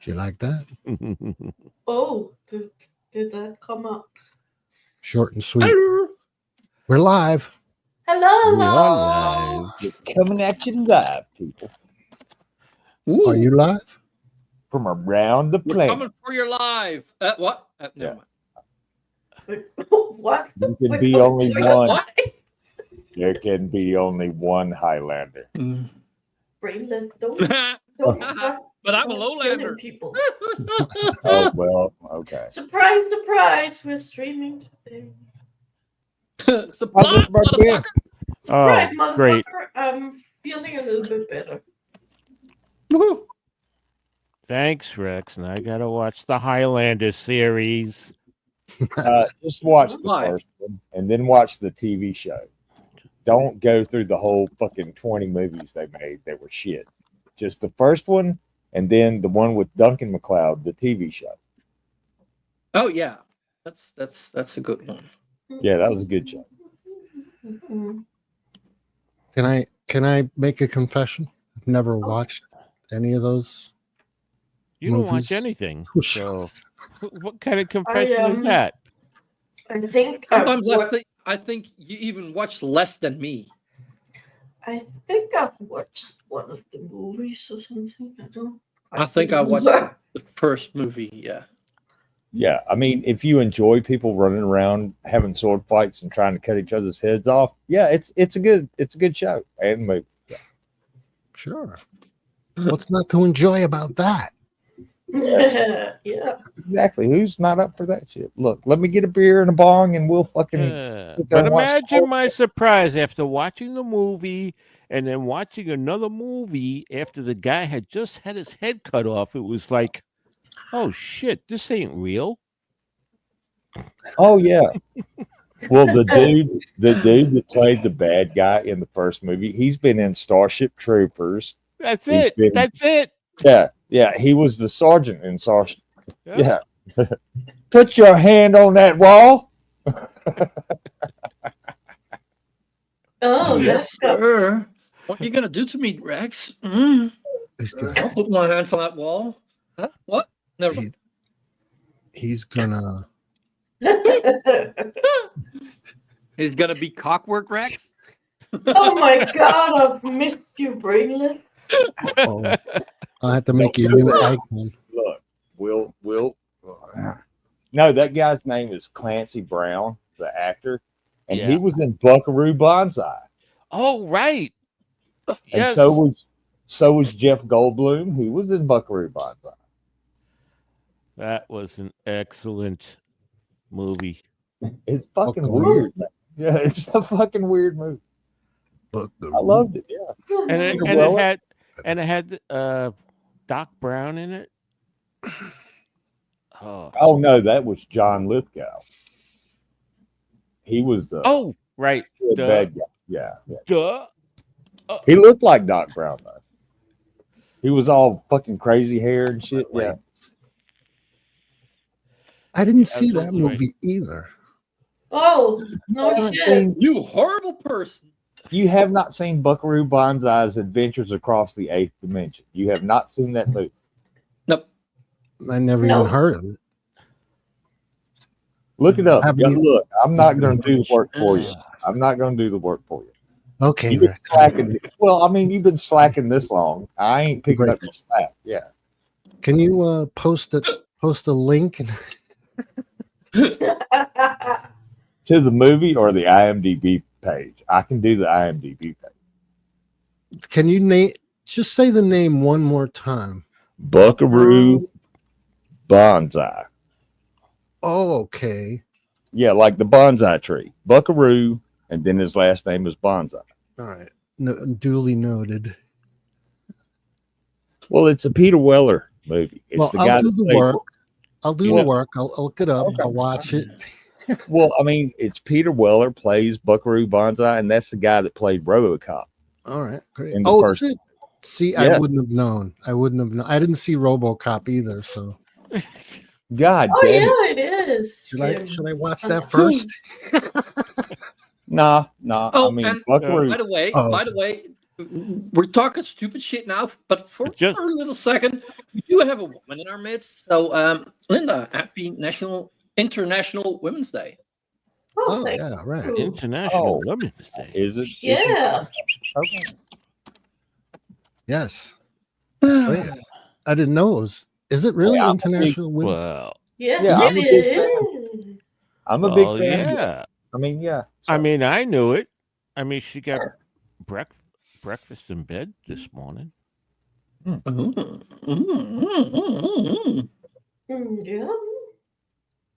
You like that? Oh, did that come up? Short and sweet. We're live. Hello. We are live. We're coming at you live, people. Ooh, Are you live? From around the we're planet. coming for your live. What? Never mind. What? There can We're be coming only for your one. life? There can be only one Highlander. Brainless, don't stop. But I'm a killing lowlander. people. Oh, well, okay. Surprise, surprise! We're streaming today. Supply, motherfucker. Surprise, Oh, motherfucker! great. I'm feeling a little bit better. Woohoo. Thanks, Rex. And I gotta watch the Highlander series. Just watch the Why? first one and then watch the TV show. Don't go through the whole fucking 20 movies they made that were shit. Just the first one and then the one with Duncan MacLeod, the TV show. Oh yeah, that's a good one. Yeah, that was a good show. Can I make a confession? I've never watched any of those. You don't watch movies. anything. So what kind of confession is I that? think Sometimes I think you even watch less than me. I think I've watched one of the movies or something. I think I watched remember. the first movie. Yeah. Yeah, I mean, if you enjoy people running around having sword fights and trying to cut each other's heads off, yeah, it's a good show and movie. Yeah. Sure. What's not to enjoy about that? Yeah. Exactly. Who's not up for that shit? Look, let me get a beer and a bong, and we'll fucking. sit there But and watch the imagine whole my thing. surprise after watching the movie and then watching another movie after the guy had just had his head cut off. It was like, oh shit, this ain't real. Oh yeah. Well, the dude that played the bad guy in the first movie, he's been in Starship Troopers. That's He's it. been- That's it. Yeah, he was the sergeant in Starship. Yeah. Put your hand on that wall. Oh, Yes, that's sir. What are you gonna do to me, Rex? He's I'll gonna, put my hands on that wall. Huh? What? Never mind. he's gonna He's gonna be cockwork, Rex. Oh my god, I've missed you, Brainless. oh, I'll have to make you a new icon. Look, Will. No, that guy's name is Clancy Brown, the actor, and he Yeah. was in Buckaroo Banzai. Oh, right. And Yes. so was Jeff Goldblum. He was in Buckaroo Banzai. That was an excellent movie. It's fucking Buckaroo. weird. Man. Yeah, it's a fucking weird movie. But I loved it. Yeah. And it had Doc Brown in it. Oh no, that was John Lithgow. He was the Oh, right. Duh. bad guy. Yeah. Duh. He looked like Doc Brown though. He was all fucking crazy hair and shit. Yeah. I didn't see that Absolutely right. movie either. Oh, no shit. You horrible person. You have not seen Buckaroo Banzai's Adventures Across the Eighth Dimension. You have not seen that movie. Nope. I never No. even heard of it. Look it up. Haven't Yeah, you- look, I'm not going to do the work for you. I'm not going to do the work for you. Okay, You've been Rex. slacking. Well, I mean, you've been slacking this long. I ain't picking up your slack. Yeah. Can you post a link? To the movie or the IMDb page. I can do the IMDb page. Can you just say the name one more time? Buckaroo Banzai. Oh, okay. Yeah, like the bonsai tree. Buckaroo, and then his last name is Banzai. All right. No, duly noted. Well, it's a Peter Weller movie. It's Well, the I'll guy do that the played- work. I'll do Yeah. the work. I'll look it up. Okay. I'll watch it. Well, I mean, it's Peter Weller plays Buckaroo Banzai, and that's the guy that played RoboCop. All right, great. In the Oh, first- is it? See, Yeah. I wouldn't have known. I didn't see RoboCop either. So God Oh damn it. yeah, it is. should I watch that first? Nah. Oh, I mean, and Buckaroo. by the way, Oh. we're talking stupid shit now, but for Just- a little second, We do have a woman in our midst. So, Linda, happy International Women's Day. Oh, thank yeah, right. you. International Oh. Women's Day. Is it? Yeah. Okay. Yes. Great. I didn't know it was. Is it really Yeah, I'm a big- International Women? Well, Yes, Yeah, I'm it a big is. I'm a big well, fan. yeah. I mean, yeah. I mean, I knew it. I mean, she got breakfast in bed this morning. Yeah.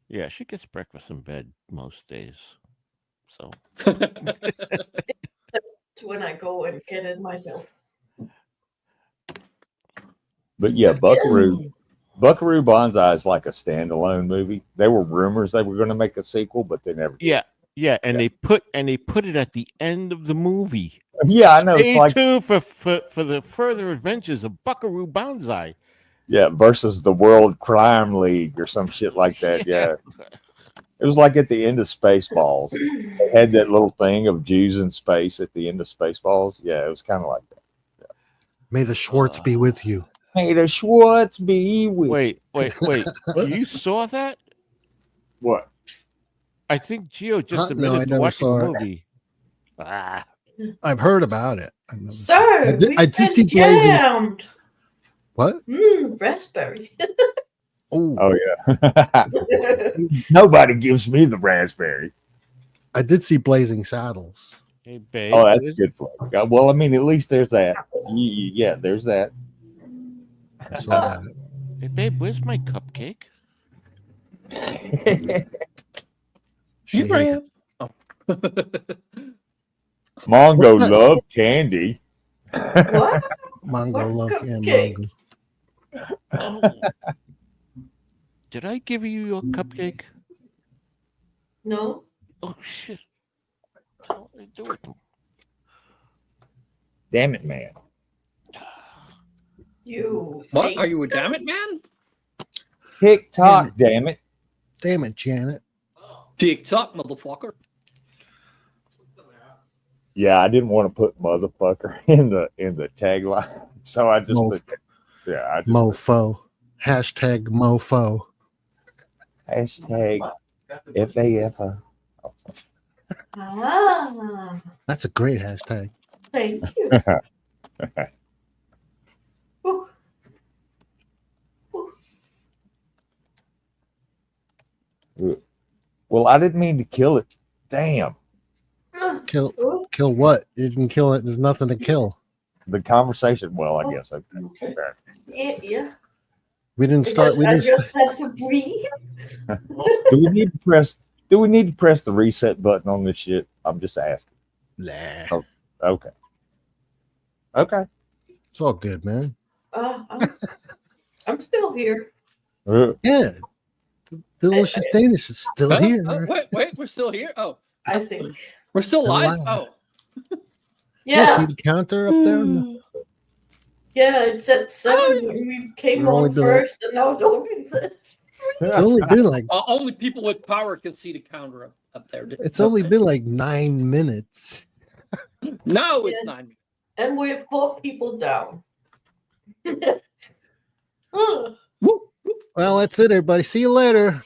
Yeah, she gets breakfast in bed most days. So It's when I go and get it myself. But yeah, Buckaroo Banzai is like a standalone movie. There were rumors they were going to make a sequel, but they never did. yeah, and they put it at the end of the movie. Yeah, I know. Stay It's like tuned for the further adventures of Buckaroo Banzai. yeah, versus the World Crime League or some shit like that. Yeah. It was like at the end of Spaceballs. They had that little thing of Jews in space at the end of Spaceballs. Yeah, it was kind of like that. May the Schwartz be with you. May the Schwartz be with Wait. You saw that? what? I think Geo just No, I admitted to never watching the saw it. movie. Ah, I've heard about it. I never- Sir, I did see Blazing. jammed. What? Raspberry. Oh, Oh yeah. Nobody gives me the raspberry. I did see Blazing Saddles. hey, babe. Oh, that's a good flavor. Well, I mean, at least there's that. Yeah, there's that. I saw that. Hey, babe, where's my cupcake? You ran. Oh. Mongo love candy. What? Mongo What love cupcake? Mongo. Oh. Did I give you your cupcake? No. Oh shit! How did I do it? Damn it, man. You. What? ate Are you a them? damn it man? TikTok, damn it. Damn it, Janet. TikTok, motherfucker. Yeah, I didn't want to put motherfucker in the tagline, so I just Mof- put I just Mofo. Hashtag mofo. hashtag FAFO. Ah, That's a great hashtag. thank you. Ooh. Ooh. Well, I didn't mean to kill it. Damn. Kill Ooh. what? You can kill it. There's nothing to kill. The conversation. Well, I guess. Okay. Yeah. We didn't start. Because We I didn't. just had to breathe. Do we need to press? Do we need to press the reset button on this shit? I'm just asking. Nah. Okay. Okay. It's all good, man. I'm still here. Yeah. The Delicious Danish is still Huh? here. Wait, we're still here. Oh, I think. we're still Still live. live. Oh, Yeah. See the counter up there? Yeah, it's at 7 when we came We're only on doing- first, and now don't exist. It's only been like only people with power can see the counter up there. it's only been like 9 minutes. No, it's Yeah. 9 minutes. And we have 4 people down. Oh. Well, that's it, everybody. See you later.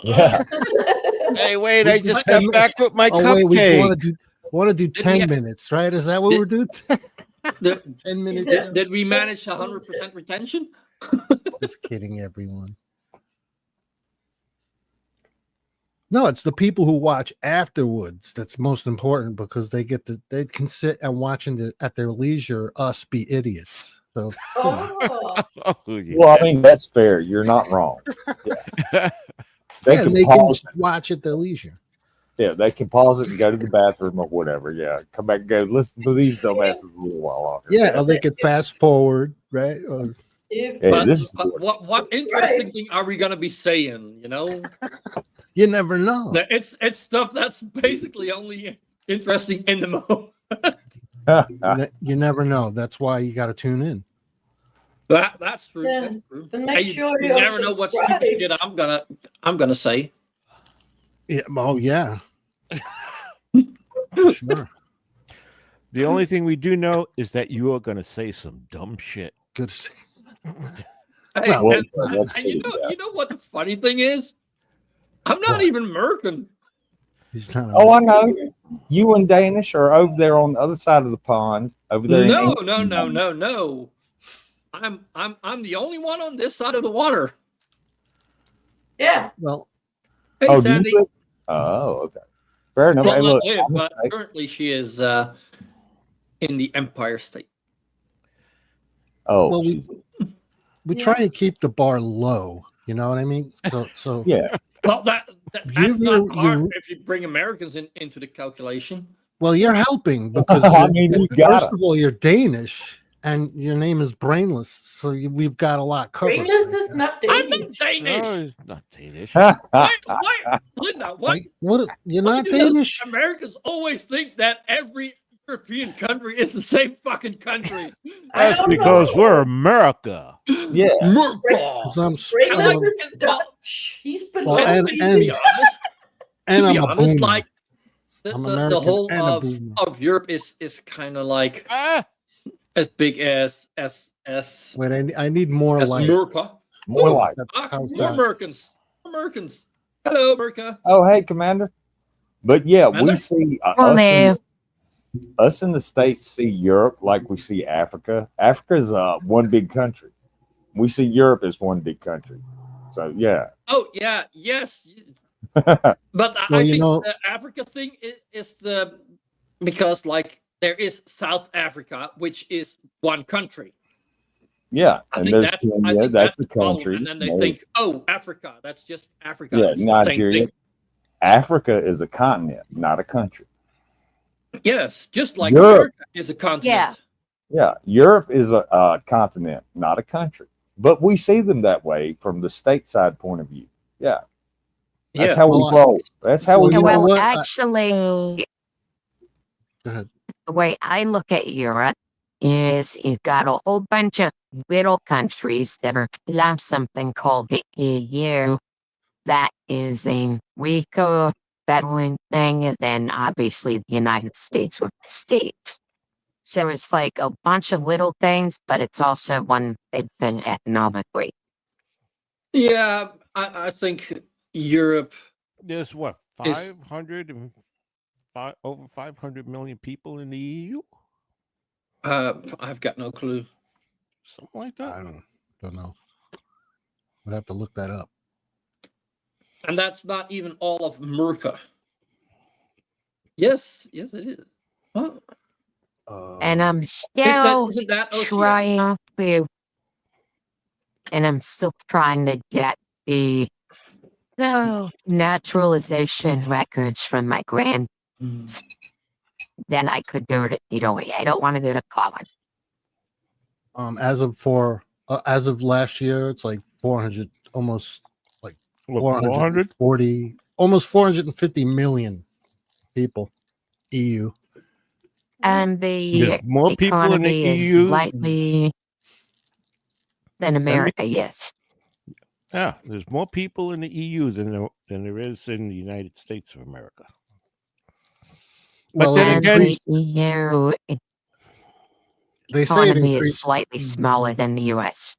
Yeah. Hey, wait! I just Ten got back with my Oh wait, we cupcake. want to do Did 10 we- minutes, right? Is that what we're doing? Did, 10 minutes. did we manage 100% retention? Just kidding, everyone. No, it's the people who watch afterwards that's most important because they can sit and watching it at their leisure us be idiots. So Oh. Oh, yeah. Well, I mean that's fair. You're not wrong. Yeah. They yeah, can they pause. can watch at their leisure. Yeah, they can pause it and go to the bathroom or whatever. Yeah, come back and go listen to these dumbasses a little while longer. Yeah, or they could fast forward, right? Or, If- Hey, But, this is but what interesting thing are we gonna be saying? You know, you never know. it's stuff that's basically only interesting in the moment. You never know. That's why you got to tune in. That's true. Yeah, That's true. but make sure you you're never know what stupid subscribed. shit I'm gonna say. Yeah. Oh yeah. Sure. The only thing we do know is that you are going to say some dumb shit. Good to see. Hey, Well, and, that's and you true, know, yeah. you know what the funny thing is? I'm not What? even American. He's not. Oh, I know. You and Danish are over there on the other side of the pond, over there. in No, England. no. I'm the only one on this side of the water. Yeah. Well, Hey, Oh, do Sandy. you? Oh, okay. Fair enough. Well, Hey, not look, live, I'm a but snake. currently she is in the Empire State. Oh, well, she's- we Yeah. try and keep the bar low. You know what I mean? So yeah. Well, that's You- not hard you- if you bring Americans into the calculation. Well, you're helping because I mean, you got first it. of all, you're Danish and your name is Brainless, so we've got a lot covered. Brainless is not I'm not Danish. Danish. No, it's not Danish. Why, Linda? Why Like, what? You're why not do Danish? Americans always think that every European country is the same fucking country. I That's don't because know. we're America. Yeah. America. 'Cause I'm Brainless like- is Dutch. He's been Well, And, and- to be honest, and to be I'm a honest, boomer. like I'm the American whole and a boomer. of Europe is kind of like Ah, as big as Wait, I need more light. America. More like. How's More that? Americans. Hello, America. Oh, hey, Commander. But yeah, we Commander? see Hello. us in the States see Europe like we see Africa. Africa is one big country. We see Europe as one big country. So yeah. Oh yeah, yes. But I Well, you think know- the Africa thing is the because like there is South Africa, which is one country. Yeah. I And think there's that's Kenya, the that's the problem. country. And then they There's- think, oh, Africa, that's just Africa. yeah, It's the same Nigeria. thing. Africa is a continent, not a country. Yes, just like Europe. America is a continent. Yeah, Europe is a continent, not a country. But we see them that way from the stateside point of view. Yeah, that's Yeah. how we Well, roll. That's how well, we you know well, what? actually, Go ahead. the way I look at Europe is you've got a whole bunch of little countries that have something called the EU. That is a weaker, better thing than obviously the United States with the state. So it's like a bunch of little things, but it's also one big thing economically. Yeah, I think Europe. there's what, Is- 500 million people in the EU? I've got no clue. Something like I that. don't know. Would have to look that up. And that's not even all of America. Yes, it is. What? And I'm Isn't still that Oceania? trying to, and I'm still trying to get the naturalization records from my grand. Then I could do it Italy. I don't want to do the college. as of last year, it's like 400, almost What, 400? 440, almost 450 million people. EU. And the There's more people in the economy is EU. slightly than America, yes. Yeah, there's more people in the EU than there is in the United States of America. Well, then it And again- increased, the EU they say it economy is increased. slightly smaller than the US.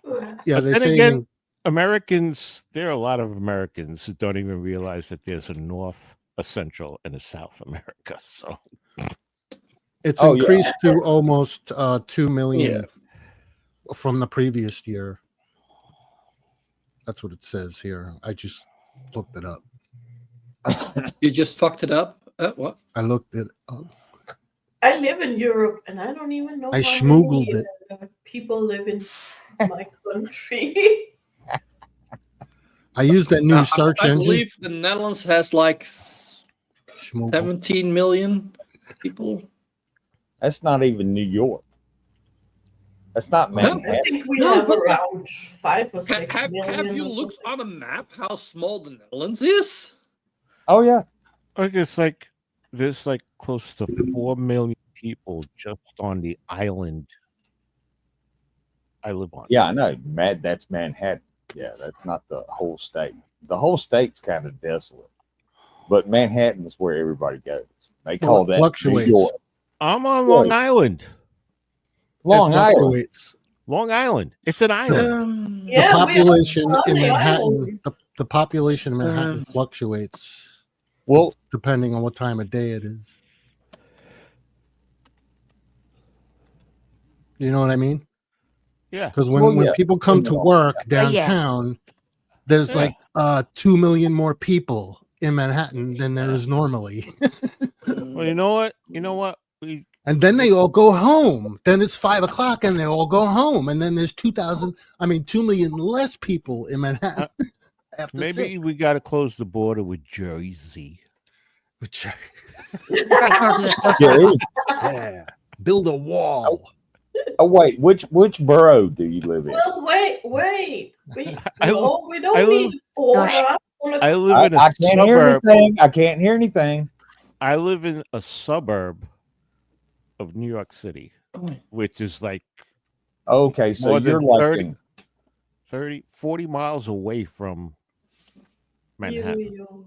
Yeah, But they then say again, Americans, there are a lot of Americans who don't even realize that there's a North, a Central, and a South America. So it's Oh, yeah. increased to almost 2 million from the previous year. That's what it says here. I just looked it up. You just fucked it up. What? I looked it up. I live in Europe and I don't even know I how schmoogled many, it. people live in my country. I used that new search I engine. believe the Netherlands has like Schmoogle. 17 million people. That's not even New York. That's not No, Manhattan. I think we No, have but- around 5 or 6 Have million. you or looked something. on a map how small the Netherlands is? Oh yeah. I guess like there's like close to 4 million people just on the island I live on. Yeah, I know. That's Manhattan. Yeah, that's not the whole state. The whole state's kind of desolate. But Manhattan is where everybody goes. They Well, call it that fluctuates. New York. I'm on Long Right. Island. Long It Island. fluctuates. Long Island. It's an island. Um, Yeah, the we are population on in the Manhattan, island. the population in Manhattan Um, fluctuates Well, depending on what time of day it is. You know what I mean? Yeah. Because Well, when yeah. people come to work yeah. downtown, there's Yeah. like 2 million more people in Manhattan than there is normally. Well, you know what? You know what? And then they all go home. Then it's 5 o'clock and they all go home. And then there's 2 million less people in Manhattan after Maybe 6. we got to close the border with Jersey. Yeah. Build a wall. oh wait, which borough do you live in? Well, wait. We I we don't I need live- a border. I live in a I can't hear suburb. anything. I can't hear anything. I live in a suburb of New York City, which is like Okay, so More you're than like 30. in 40 miles away from Manhattan. New York.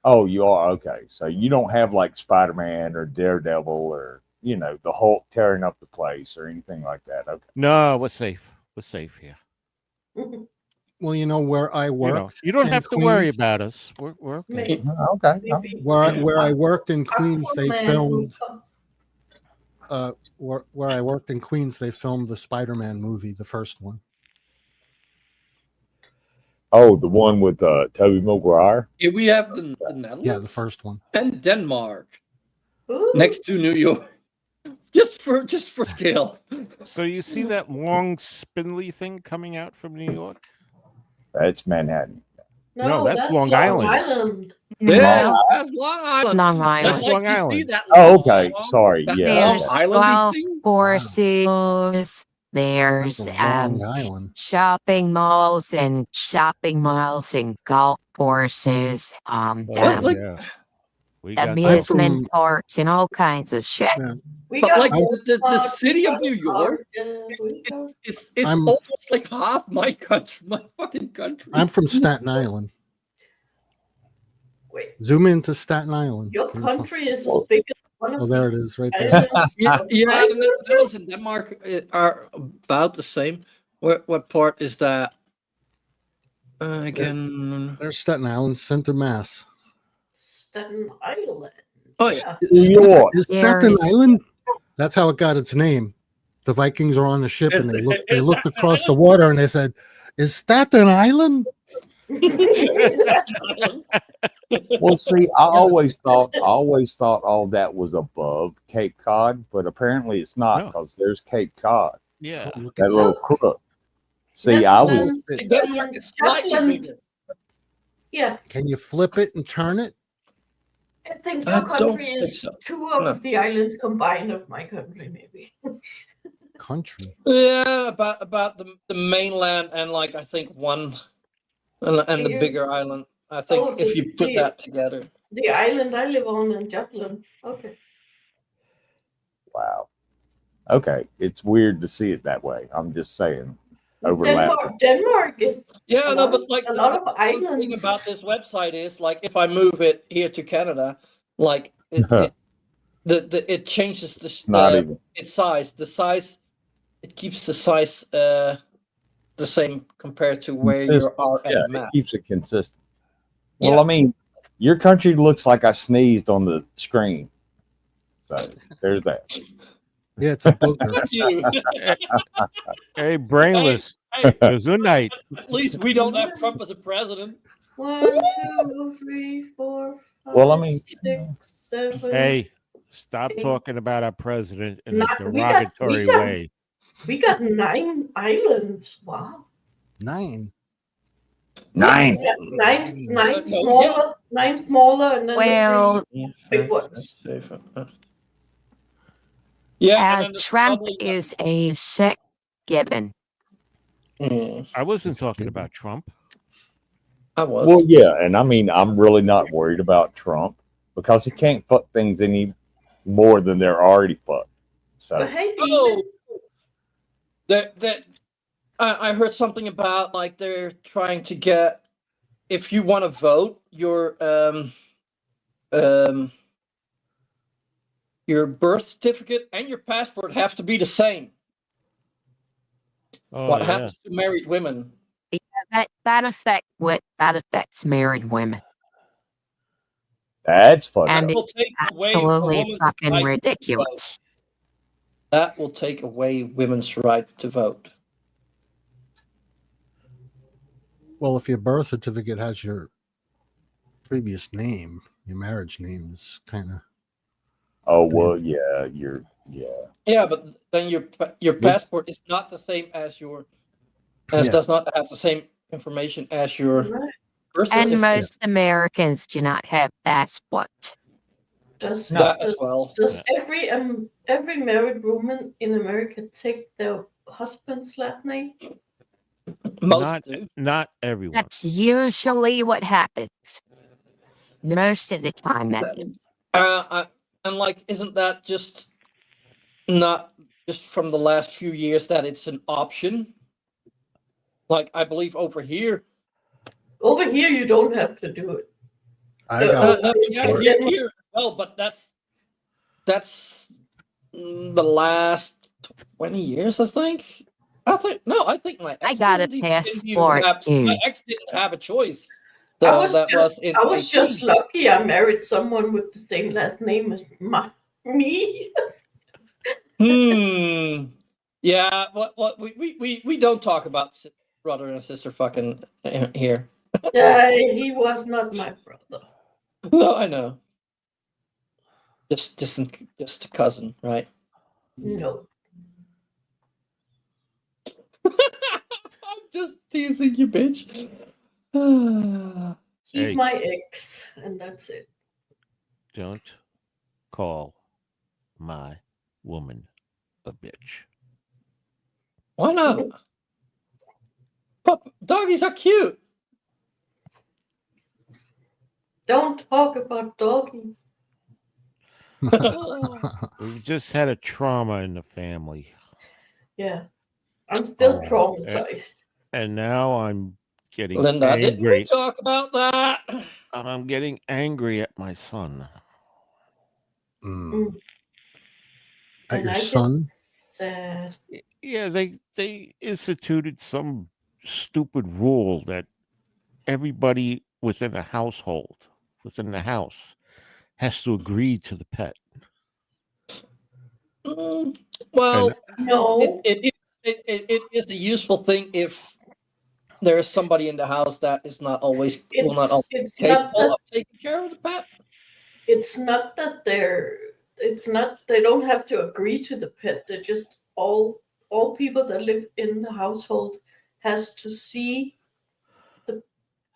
oh, you are okay. So you don't have like Spider-Man or Daredevil or the Hulk tearing up the place or anything like that. Okay. No, we're safe. We're safe here. Well, where I You worked. know, you don't in have to worry Queens, about us. We're okay. Maybe. Okay. Maybe. Where I worked in Queens, they Aquaman filmed. will come. Where I worked in Queens, they filmed the Spider-Man movie, the first one. Oh, the one with Tobey Maguire. here we have the Netherlands Yeah, the first one. and Denmark Ooh. next to New York. Just for scale. So you see that long spindly thing coming out from New York? That's Manhattan. No, that's Long Island. Yeah, No, that's Long Island. Long That's Island. Long you see Island. that Oh, okay. long- Sorry. that Yeah. long There's okay. island well, thing. horses. There's That's a Long Island. shopping malls and golf courses, Well, like- yeah. We got that. amusement from- parks and all kinds of shit. We But got like Walmart, the city of we New got York Target, we got- is I'm- almost like half my country, my fucking country. I'm from Staten Island. Wait, Zoom into Staten Island. your Can you find- country is as big as one Oh, of there the it is, right there. islands. Yeah, of yeah, my the country. Netherlands and Denmark are about the same. What part is that? Again. There's Staten Island, Center Mass. Staten Island. Oh yeah. New York. Is Staten There's- Island? That's how it got its name. The Vikings are on the ship and they looked across the water and they said, "Is Staten Island?" Well, see, I always thought all that was above Cape Cod, but apparently it's not No. because there's Cape Cod, Yeah. Look that at little crook. See, I was Netherlands, Denmark is slightly Scotland. bigger. Yeah, Can you flip it and turn it? I think I your don't country think is so. two of No. the islands combined of my country, maybe. Country. Yeah, about the mainland and like I think one and the Here. bigger island. I think Oh, if you put the- that together. The island I live on in Jutland. Okay. wow. Okay, it's weird to see it that way. I'm just saying, overlap. Denmark is Yeah, A no, lot but of- like a lot of the thing islands. about this website is like if I move it here to Canada, like it changes Not even. its size. The size it keeps the size the same compared to where you Consistent, are at Yeah, the it map. keeps it consistent. Well, Yeah. I mean, your country looks like I sneezed on the screen. So there's that. Yeah, it's a booger. Fuck you. Hey, brainless. Hey, Gesundheit. at least we don't have Trump as a president. 1, 2, 3, 4, 5, Well, I mean, 6, 7. Hey, stop talking about our president in a Not- we got- we derogatory got- way. We got 9 islands. Wow. 9. Nine. Yeah, nine No, smaller, 9 smaller, and then Well, the 3 big ones. Yeah, and then there's Trump probably- is a sick gibbon. Mm, I wasn't talking about Trump. I was. Well, yeah, and I mean, I'm really not worried about Trump because he can't fuck things any more than they're already fucked. But So hey, Oh, that I heard something about like they're trying to get if you want to vote your birth certificate and your passport have to be the same. Oh, what yeah. happens to married women? That affects married women. That's fucked And up. That will take away a Absolutely woman's fucking right to vote. ridiculous. That will take away women's right to vote. Well, if your birth certificate has your previous name, your marriage name is kind of. Oh well, yeah. Yeah, but then your passport is not the same as your does not have the same information as your Right. birth And certificate. most Americans do not have passport. Does That as well. every married woman in America take their husband's last name? Most do. Not everyone. That's usually what happens. Most of the time, that is. And like, isn't that just not just from the last few years that it's an option? Like, I believe over here. Over here, you don't have to do it. I got Here. Well, but that's the last 20 years, I think. I think my ex I got a didn't even passport have- too. My ex didn't have a choice. I So was that just, I was 18. just lucky I married someone with the same last name as me. Yeah. What we don't talk about brother and sister fucking here. Yeah, he was not my brother. No, I know. Just a cousin, right? No. I'm just teasing you, bitch. He's Hey. my ex, and that's it. Don't call my woman a bitch. Why not? Doggies are cute. Don't talk about doggies. We just had a trauma in the family. Yeah. I'm still Oh, traumatized. And now I'm getting Linda, didn't we angry. talk about that? I'm getting angry at my son. At And your I son? get sad. Yeah, they instituted some stupid rule that everybody within the house has to agree to the pet. Well, No. it is a useful thing if there is somebody in the house that is not always will not always It's be not capable that of taking care of the pet. it's not that they don't have to agree to the pet. They're just all people that live in the household has to see the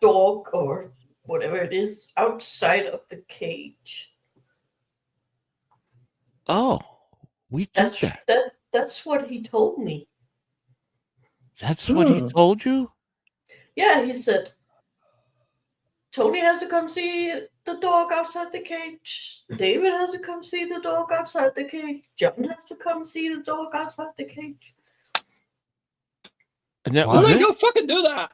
dog or whatever it is outside of the cage. Oh, we did that. That's what he told me. That's what he told you? Yeah, he said Tony has to come see the dog outside the cage. David has to come see the dog outside the cage. John has to come see the dog outside the cage. And that Wow. was Then it? go fucking do that.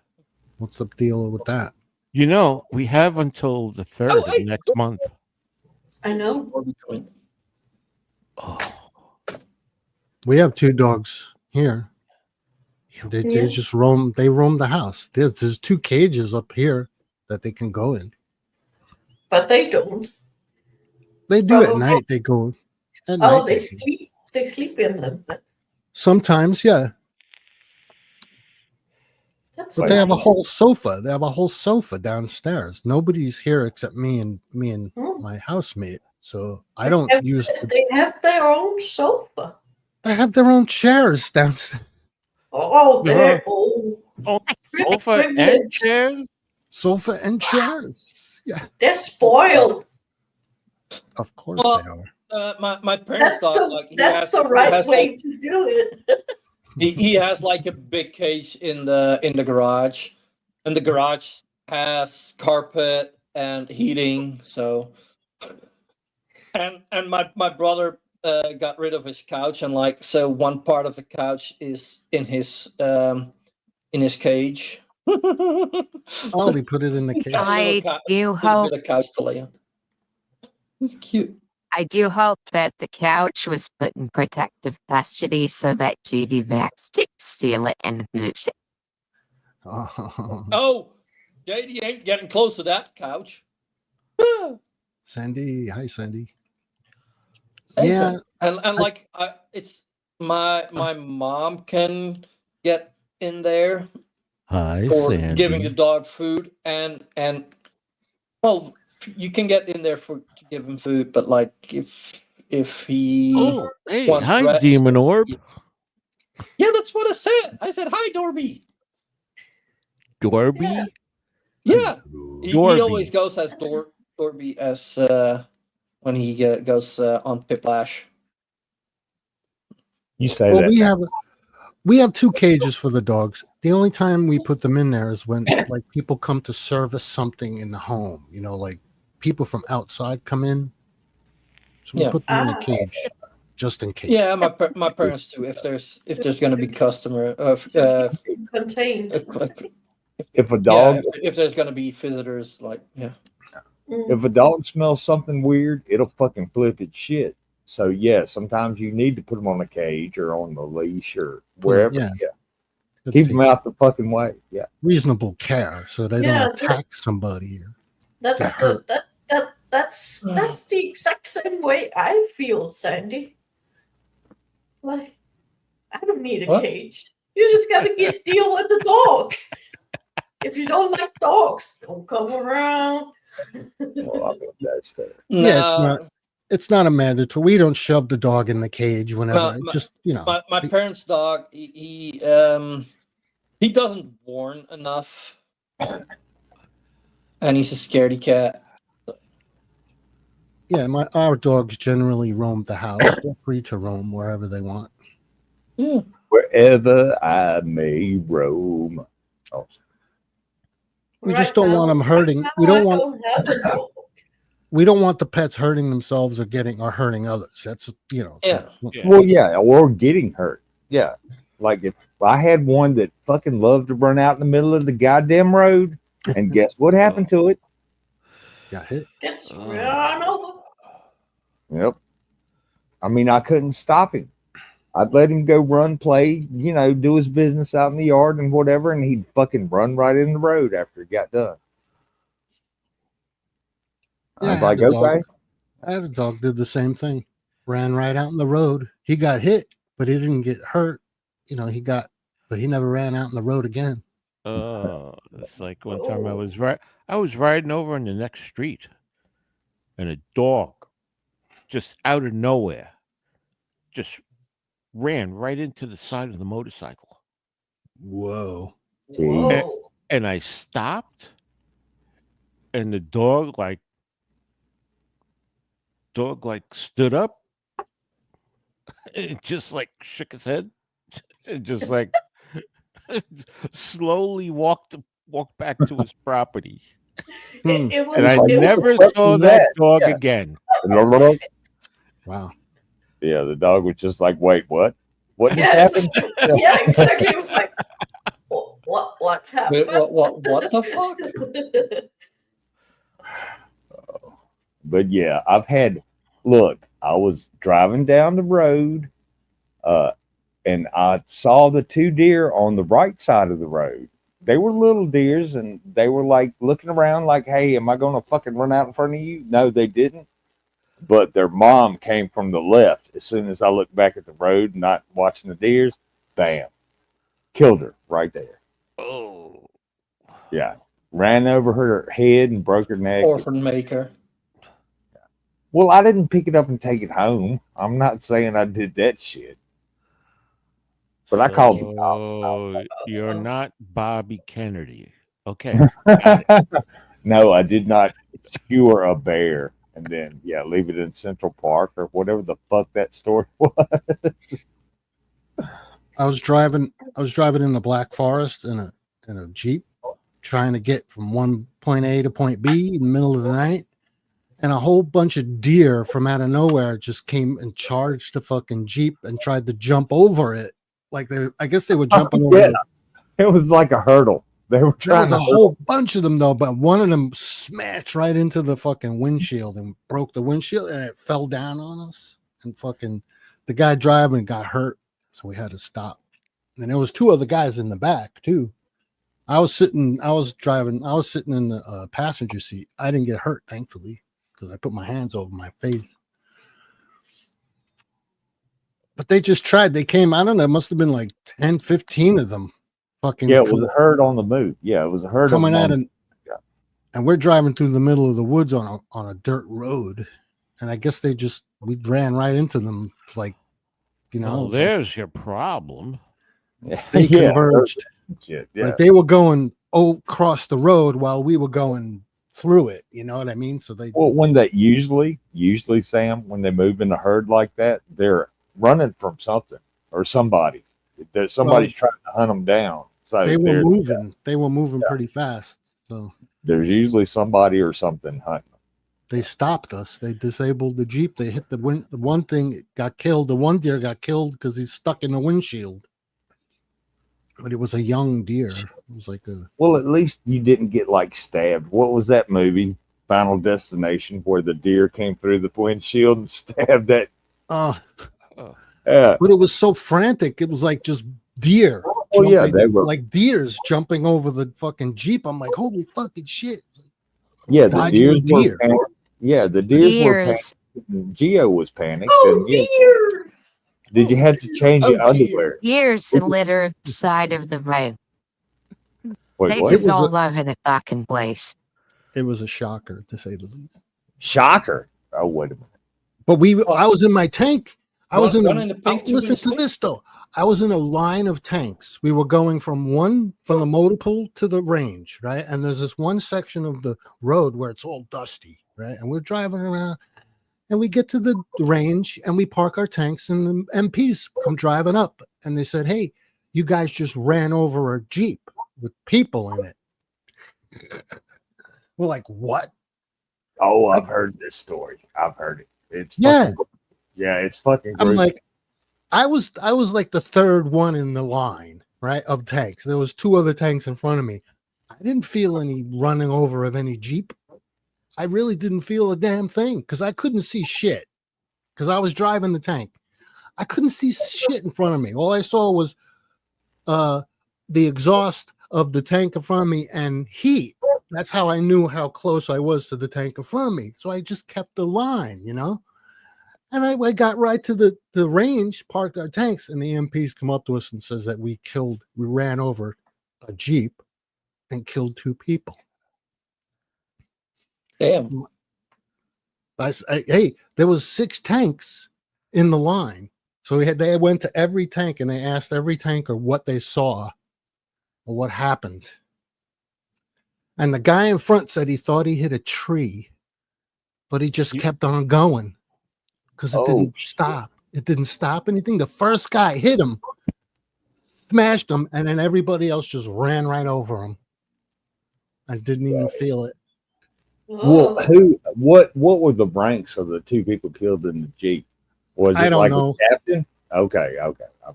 What's the deal with that? You know, we have until the 3rd of next month. I know. Oh, We have 2 dogs here. They Yeah. just roam. They roam the house. There's 2 cages up here that they can go in. But they don't. They do at Oh, night. They go at Oh, night. they sleep. They sleep in them. Sometimes, yeah. That's But they have a nice. whole sofa. They have a whole sofa downstairs. Nobody's here except me and Hmm. my housemate. So I don't use. They have their own sofa. They have their own chairs downstairs. Oh, they're old. sofa and Privilege. chairs? Sofa and chairs. Yeah, They're spoiled. of course Well, they are. My parents That's thought the like that's the right way to do it. he has like a big cage in the garage, and the garage has carpet and heating. So, and my brother got rid of his couch, and like so one part of the couch is in his cage. Oh, they put it in the cage. Got a little I do little hope bit of couch to lay on. It's cute. I do hope that the couch was put in protective custody so that GD Max didn't steal it and lose it. Oh, JD ain't getting close to that couch. Sandy, hi Sandy. Hey, Yeah, and like it's my mom can get in there Hi, for Sandy. giving the dog food and well, you can get in there for to give him food, but like if he Oh, hey, wants hi, rest, Demon Orb. yeah, that's what I said. I said hi, Dorby. Dorby. Yeah, he Dorby. always goes as Dorby as when he goes on Piplash. You say well, that. we have 2 cages for the dogs. The only time we put them in there is when like people come to service something in the home. You know, like people from outside come in. So we Yeah. put them in a Ah. cage just in case. Yeah, my parents too. If there's gonna be customer Contained. If a yeah, dog, if there's gonna be visitors, like yeah. if a dog smells something weird, it'll fucking flip its shit. So yeah, sometimes you need to put them on a cage or on the leash or wherever. Yeah. Keep them out the fucking way. Yeah. Reasonable care so they Yeah, don't attack somebody. That's Get hurt. that's the exact same way I feel, Sandy. Like, I don't need a What? cage. You just gotta deal with the dog. If you don't like dogs, don't come around. Well, I mean, that's fair. Yeah, it's not a mandatory. We don't shove the dog in the cage whenever. It's just, you know. My parents' dog, he doesn't warn enough, and he's a scaredy cat. Yeah, our dogs generally roam the house. They're free to roam wherever they want. Yeah. Wherever I may roam. Oh. We just don't want them hurting. Right now, We don't I want don't have a dog. we don't want the pets hurting themselves or hurting others. That's, you know. Yeah. Well, yeah, or getting hurt. Yeah. Like if I had one that fucking loved to run out in the middle of the goddamn road, and guess what happened to it? Got hit. Gets run over. Yep. I mean, I couldn't stop him. I'd let him go run, play, you know, do his business out in the yard and whatever, and he'd fucking run right in the road after he got done. Yeah, I was like, okay. I had a dog did the same thing. Ran right out in the road. He got hit, but he didn't get hurt. You know, but he never ran out in the road again. Oh, it's like one time I was riding over on the next street, and a dog, just out of nowhere, just ran right into the side of the motorcycle. Whoa. Whoa. And I stopped, and the dog stood up, and just like shook his head, and just like slowly walked back to his property. It was, And I it was- never saw that dog again. Wow. Yeah, the dog was just like, wait, what? What just Yeah. happened? Yeah, exactly. It was like, what happened? What the fuck? But yeah, I was driving down the road, and I saw the 2 deer on the right side of the road. They were little deers, and they were like looking around like, hey, am I going to fucking run out in front of you? No, they didn't. But their mom came from the left. As soon as I looked back at the road, not watching the deers, bam, killed her right there. Oh, Yeah. Ran over her head and broke her neck. Orphan maker. Well, I didn't pick it up and take it home. I'm not saying I did that shit. But I called the cops. Oh, you're not Bobby Kennedy. Okay. No, I did not skewer a bear and then leave it in Central Park or whatever the fuck that story was. I was driving in the Black Forest in a Jeep, trying to get from one point A to point B in the middle of the night, and a whole bunch of deer from out of nowhere just came and charged the fucking Jeep and tried to jump over it. Like I guess they were jumping over. It was like a hurdle. They were There trying was to a whole bunch of them though, but one of them smashed right into the fucking windshield and broke the windshield, and it fell down on us. And fucking the guy driving got hurt, so we had to stop. And there was two other guys in the back too. I was sitting in the passenger seat. I didn't get hurt, thankfully, because I put my hands over my face. But they just tried. They came, I don't know, it must have been like 10, 15 of them. Fucking Yeah, it was a herd on the move. Yeah, it was a herd coming of out, and we're driving through the middle of the woods on a dirt road. And I guess we ran right into them, like, you know. Well, there's your problem. They converged. Shit, yeah. Like they were going across the road while we were going through it. You know what I mean? So Well, when that usually Sam, when they move in a herd like that, they're running from something or somebody. Somebody's trying to hunt them down. So they were moving. They were moving pretty fast. So there's usually somebody or something hunting them. they stopped us. They disabled the Jeep. They hit the one thing got killed. The one deer got killed because he's stuck in the windshield. But it was a young deer. It was like a. Well, at least you didn't get like stabbed. What was that movie, Final Destination, where the deer came through the windshield and stabbed that? Yeah. But it was so frantic. It was like just deer. Oh yeah, they were like deers jumping over the fucking Jeep. I'm like, holy fucking shit. Yeah, the deers were panicked. Yeah, the deers were Years. panicked. Geo was panicked. Oh and yeah, dear. did you have to change your Oh, dear. underwear? Years to litter side of the road. Wait, They what? just was all over the fucking place. It was a shocker, to say the least. Shocker. Oh, wait a minute. But I was in my tank. I was in Running the pink tube listen in to the this though. I was in a line of tanks. We were going from the motor pool to the range, right? And there's this one section of the road where it's all dusty, right? And we're driving around and we get to the range and we park our tanks, and the MPs come driving up and they said, "Hey, you guys just ran over a Jeep with people in it." We're like, "What?" Oh, I've heard this story. I've heard it. It's Yeah. it's fucking I'm gruesome. like, I was like the third one in the line, right, of tanks. There was two other tanks in front of me. I didn't feel any running over of any Jeep. I really didn't feel a damn thing because I couldn't see shit because I was driving the tank. I couldn't see shit in front of me. All I saw was the exhaust of the tank in front of me and heat. That's how I knew how close I was to the tank in front of me. So I just kept the line, you know? And I got right to the range, parked our tanks, and the MPs come up to us and says that we ran over a Jeep and killed two people. Damn. Hey, there was 6 tanks in the line. So they went to every tank and they asked every tanker what they saw or what happened. And the guy in front said he thought he hit a tree, but he just kept on going. Because it didn't stop. It didn't stop anything. The first guy hit him, smashed him, and then everybody else just ran right over him. I didn't even feel it. Well, Oh. what were the ranks of the two people killed in the Jeep? Was I it don't like know. a captain? Okay.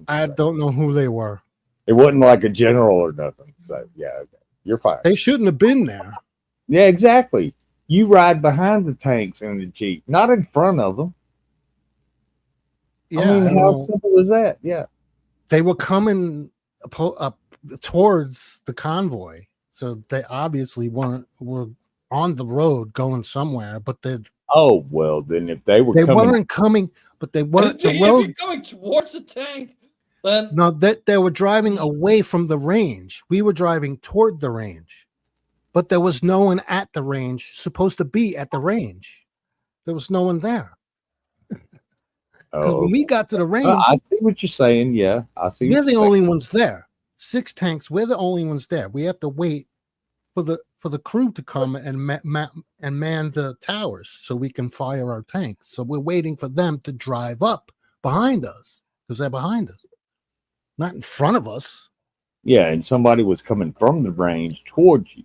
I don't know who they were. It wasn't like a general or nothing. So yeah, okay. You're fine. They shouldn't have been there. Yeah, exactly. You ride behind the tanks in the Jeep, not in front of them. Yeah, I mean, I don't how know. simple is that? Yeah. They were coming up towards the convoy, so they obviously were on the road going somewhere. But Oh well, then if they were they coming, weren't coming. But they weren't If the road. you're going towards the tank, then No, that they were driving away from the range. We were driving toward the range, but there was no one at the range supposed to be at the range. There was no one there. Because when we got to the range, I see what you're saying. Yeah, I see. we're the only ones there. 6 tanks. We're the only ones there. We have to wait for the crew to come and man the towers so we can fire our tanks. So we're waiting for them to drive up behind us because they're behind us, not in front of us. Yeah, and somebody was coming from the range towards you.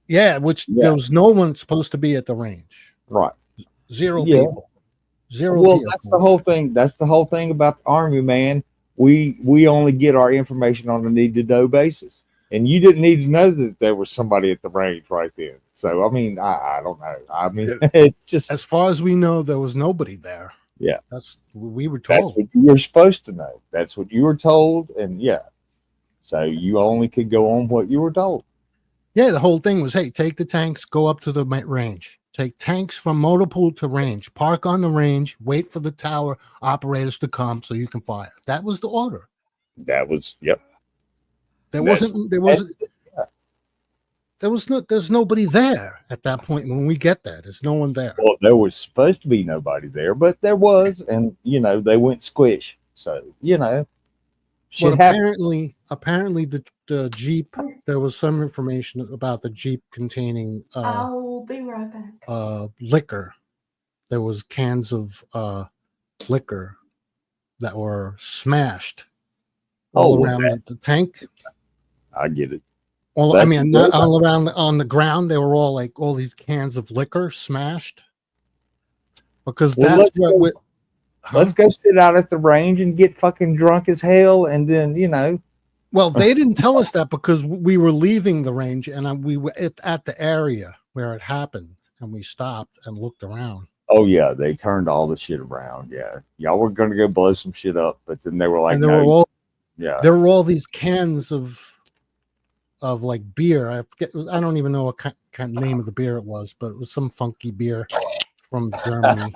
Yeah, there was no one supposed to be at the range. Right. 0 Yeah. people. 0 Well, vehicles. that's the whole thing. That's the whole thing about the Army, man. We only get our information on a need to know basis. And you didn't need to know that there was somebody at the range right then. So I mean, I don't know. I mean, it just As far as we know, there was nobody there. Yeah. That's what we were that's told. what you were supposed to know. That's what you were told, and yeah. So you only could go on what you were told. Yeah, the whole thing was, hey, take the tanks, go up to the range. Take tanks from motor pool to range. Park on the range. Wait for the tower operators to come so you can fire. That was the order. That was yep. There That's- wasn't. There wasn't. There was no. There's nobody there at that point when we get there. There's no one there. Well, there was supposed to be nobody there, but there was, and they went squish. So But shit happened. apparently the Jeep. There was some information about the Jeep containing I'll be right back. liquor. There was cans of liquor that were smashed all Oh, around the tank. I get it. All I That's mean, good. not all around on the ground. They were all like all these cans of liquor smashed. Because Well, that's what. Let's go sit out at the range and get fucking drunk as hell, and then Well, they didn't tell us that because we were leaving the range and we were at the area where it happened, and we stopped and looked around. Oh yeah, they turned all the shit around. Yeah, y'all were gonna go blow some shit up, but then they were like, And there no, were all these cans of like beer. I forget. I don't even know what kind of name of the beer it was, but it was some funky beer from Germany.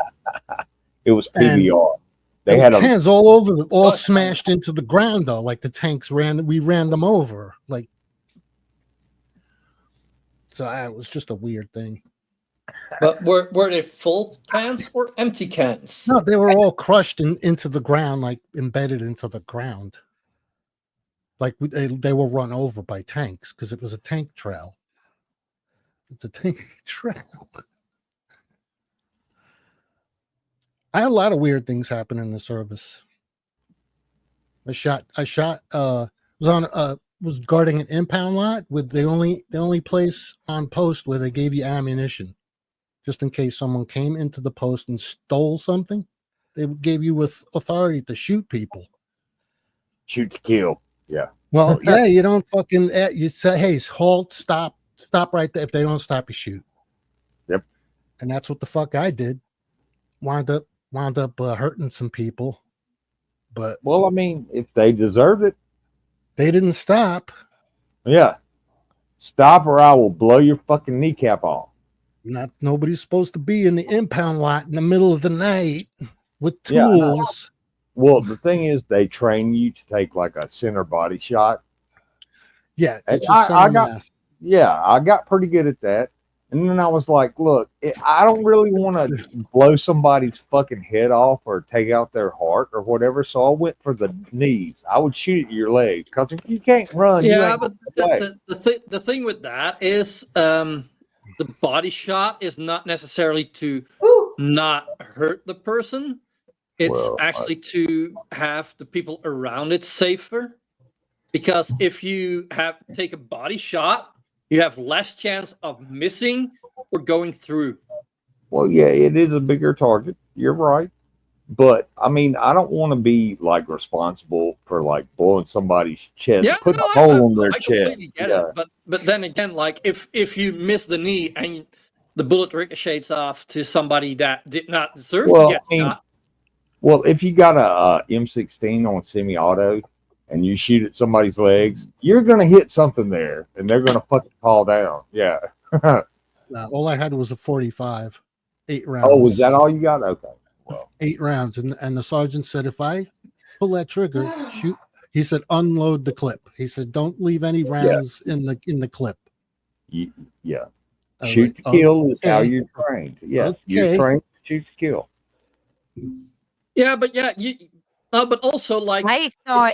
it was And PBR. There They were had a cans all over, all smashed into the ground though. Like the tanks we ran them over. Like, so it was just a weird thing. But were they full cans or empty cans? No, they were all crushed into the ground, like embedded into the ground. Like they were run over by tanks because it was a tank trail. It's a tank trail. I had a lot of weird things happen in the service. Was guarding an impound lot with the only place on post where they gave you ammunition, just in case someone came into the post and stole something. They gave you with authority to shoot people. shoot to kill. Yeah. Well, yeah, you don't fucking. You say, hey, halt, stop right there. If they don't stop, you shoot. Yep. And that's what the fuck I did. Wound up hurting some people, but Well, I mean, if they deserved it, they didn't stop. yeah. Stop or I will blow your fucking kneecap off. Nobody's supposed to be in the impound lot in the middle of the night with Yeah, I know. tools. Well, the thing is, they train you to take like a center body shot. Yeah, And get your center mass. I got pretty good at that. And then I was like, look, I don't really want to blow somebody's fucking head off or take out their heart or whatever. So I went for the knees. I would shoot at your legs because if you can't run, you Yeah, ain't but gonna play. the thing with that is the body shot is not necessarily to Ooh, not hurt the person. It's Well, actually to have the people around it safer. Because if you take a body shot, you have less chance of missing or going through. Well, yeah, it is a bigger target. You're right. But I mean, I don't want to be like responsible for like blowing somebody's chest, Yeah, putting no, a hole on their I completely chest. get Yeah. it. But then again, like if you miss the knee and the bullet ricochets off to somebody that did not deserve Well, to get I mean, shot, well, if you got a M16 on semi-auto and you shoot at somebody's legs, you're gonna hit something there, and they're gonna fucking fall down. Yeah. All I had was a 45, 8 rounds. Oh, was that all you got? Okay. Well, 8 rounds, and the sergeant said, if I pull that trigger, shoot. He said, unload the clip. He said, don't leave any rounds in the clip. yeah. I was Shoot like, to kill is how okay. you're trained. Yeah, Okay. you're trained to shoot to kill. yeah, but yeah, but also like I thought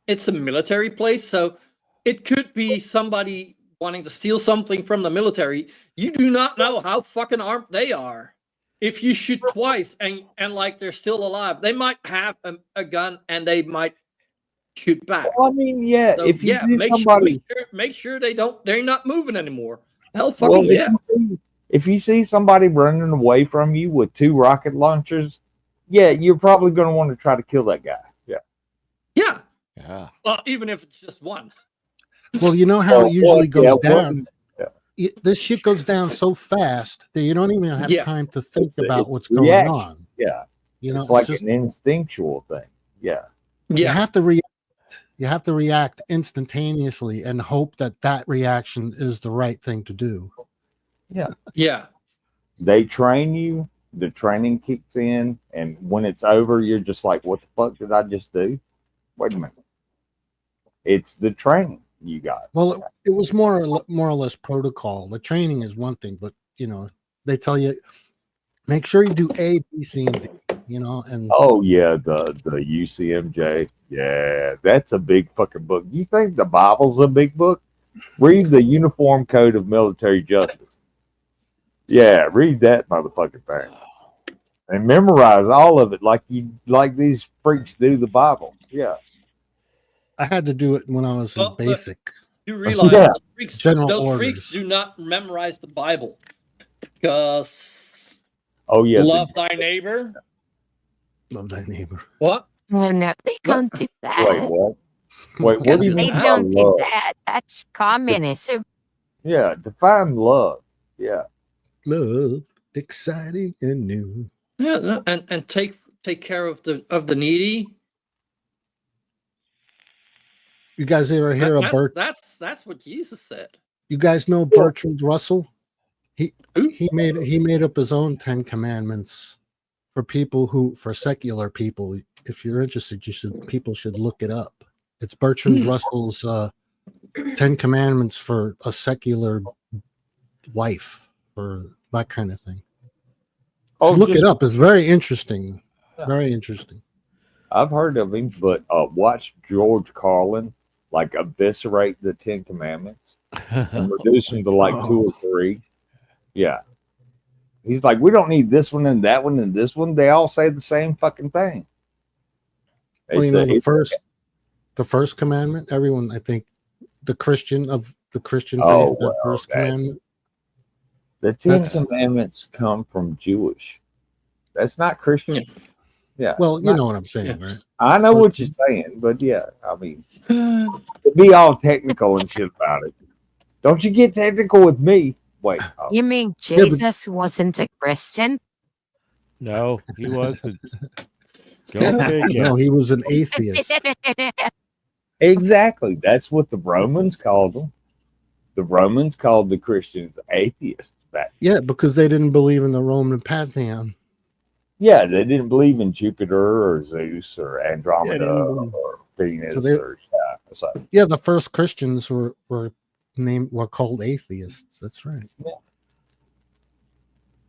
it's a military place, so it could be somebody wanting to steal something from the military. You do not know how fucking armed they are. If you shoot twice and like they're still alive, they might have a gun and they might shoot back. Well, I mean, yeah. So, if you yeah, see somebody, make sure they're not moving anymore. Hell, well, fucking yeah. if you see somebody running away from you with 2 rocket launchers, yeah, you're probably going to want to try to kill that guy. Yeah. Yeah. Yeah. Well, even if it's just one. Well, you know how it usually goes down. yeah. This shit goes down so fast that you don't even have Yeah. time to think It's about what's reaction. going on. Yeah, You know, it's like just an instinctual thing. Yeah, you Yeah. have to react. You have to react instantaneously and hope that that reaction is the right thing to do. Yeah. they train you. The training kicks in, and when it's over, you're just like, "What the fuck did I just do?" Wait a minute. It's the training you got. Well, it was more or less protocol. The training is one thing, but you know, they tell you make sure you do A, B, C, and D. You know, and Oh yeah, the UCMJ. Yeah, that's a big fucking book. You think the Bible's a big book? Read the Uniform Code of Military Justice. Yeah, read that motherfucking thing. And memorize all of it like these freaks do the Bible. Yeah. I had to do it when I was in Well, basic. You realize Yeah. General those orders. freaks do not memorize the Bible. Because Oh yeah. love thy neighbor. Love thy neighbor. What? Oh, no, they can't do Wait, that. what? Wait, what do you They mean by don't do love? that. That's communism. Yeah, define love. Yeah. Love, exciting and new. Yeah, no, and take care of the needy. You guys ever hear of Bert? That's what Jesus said. You guys know Bertrand Russell? Who? He made up his own 10 commandments for secular people. If you're interested, people should look it up. It's Bertrand Russell's 10 commandments for a secular wife, or that kind of thing. Oh, Look it up. It's very interesting. Yeah. Very interesting. I've heard of him, but watch George Carlin like eviscerate the 10 Commandments and reduce them to like 2 or 3. Yeah. He's like, we don't need this one and that one and this one. They all say the same fucking thing. Well, you know, the first commandment, everyone, I think the Christian faith, the first commandment. The 10 Commandments come from Jewish. That's not Christian. Yeah. Well, you know what I'm saying, right? I know what you're saying, but yeah, I mean, to be all technical and shit about it. Don't you get technical with me. Wait. You mean Jesus wasn't a Christian? No, he wasn't. Go figure. No, he was an atheist. Exactly. That's what the Romans called them. The Romans called the Christians atheists back. Yeah, because they didn't believe in the Roman pantheon. Yeah, they didn't believe in Jupiter or Zeus or Andromeda or Venus Yeah, the first Christians were called atheists. That's right. Yeah.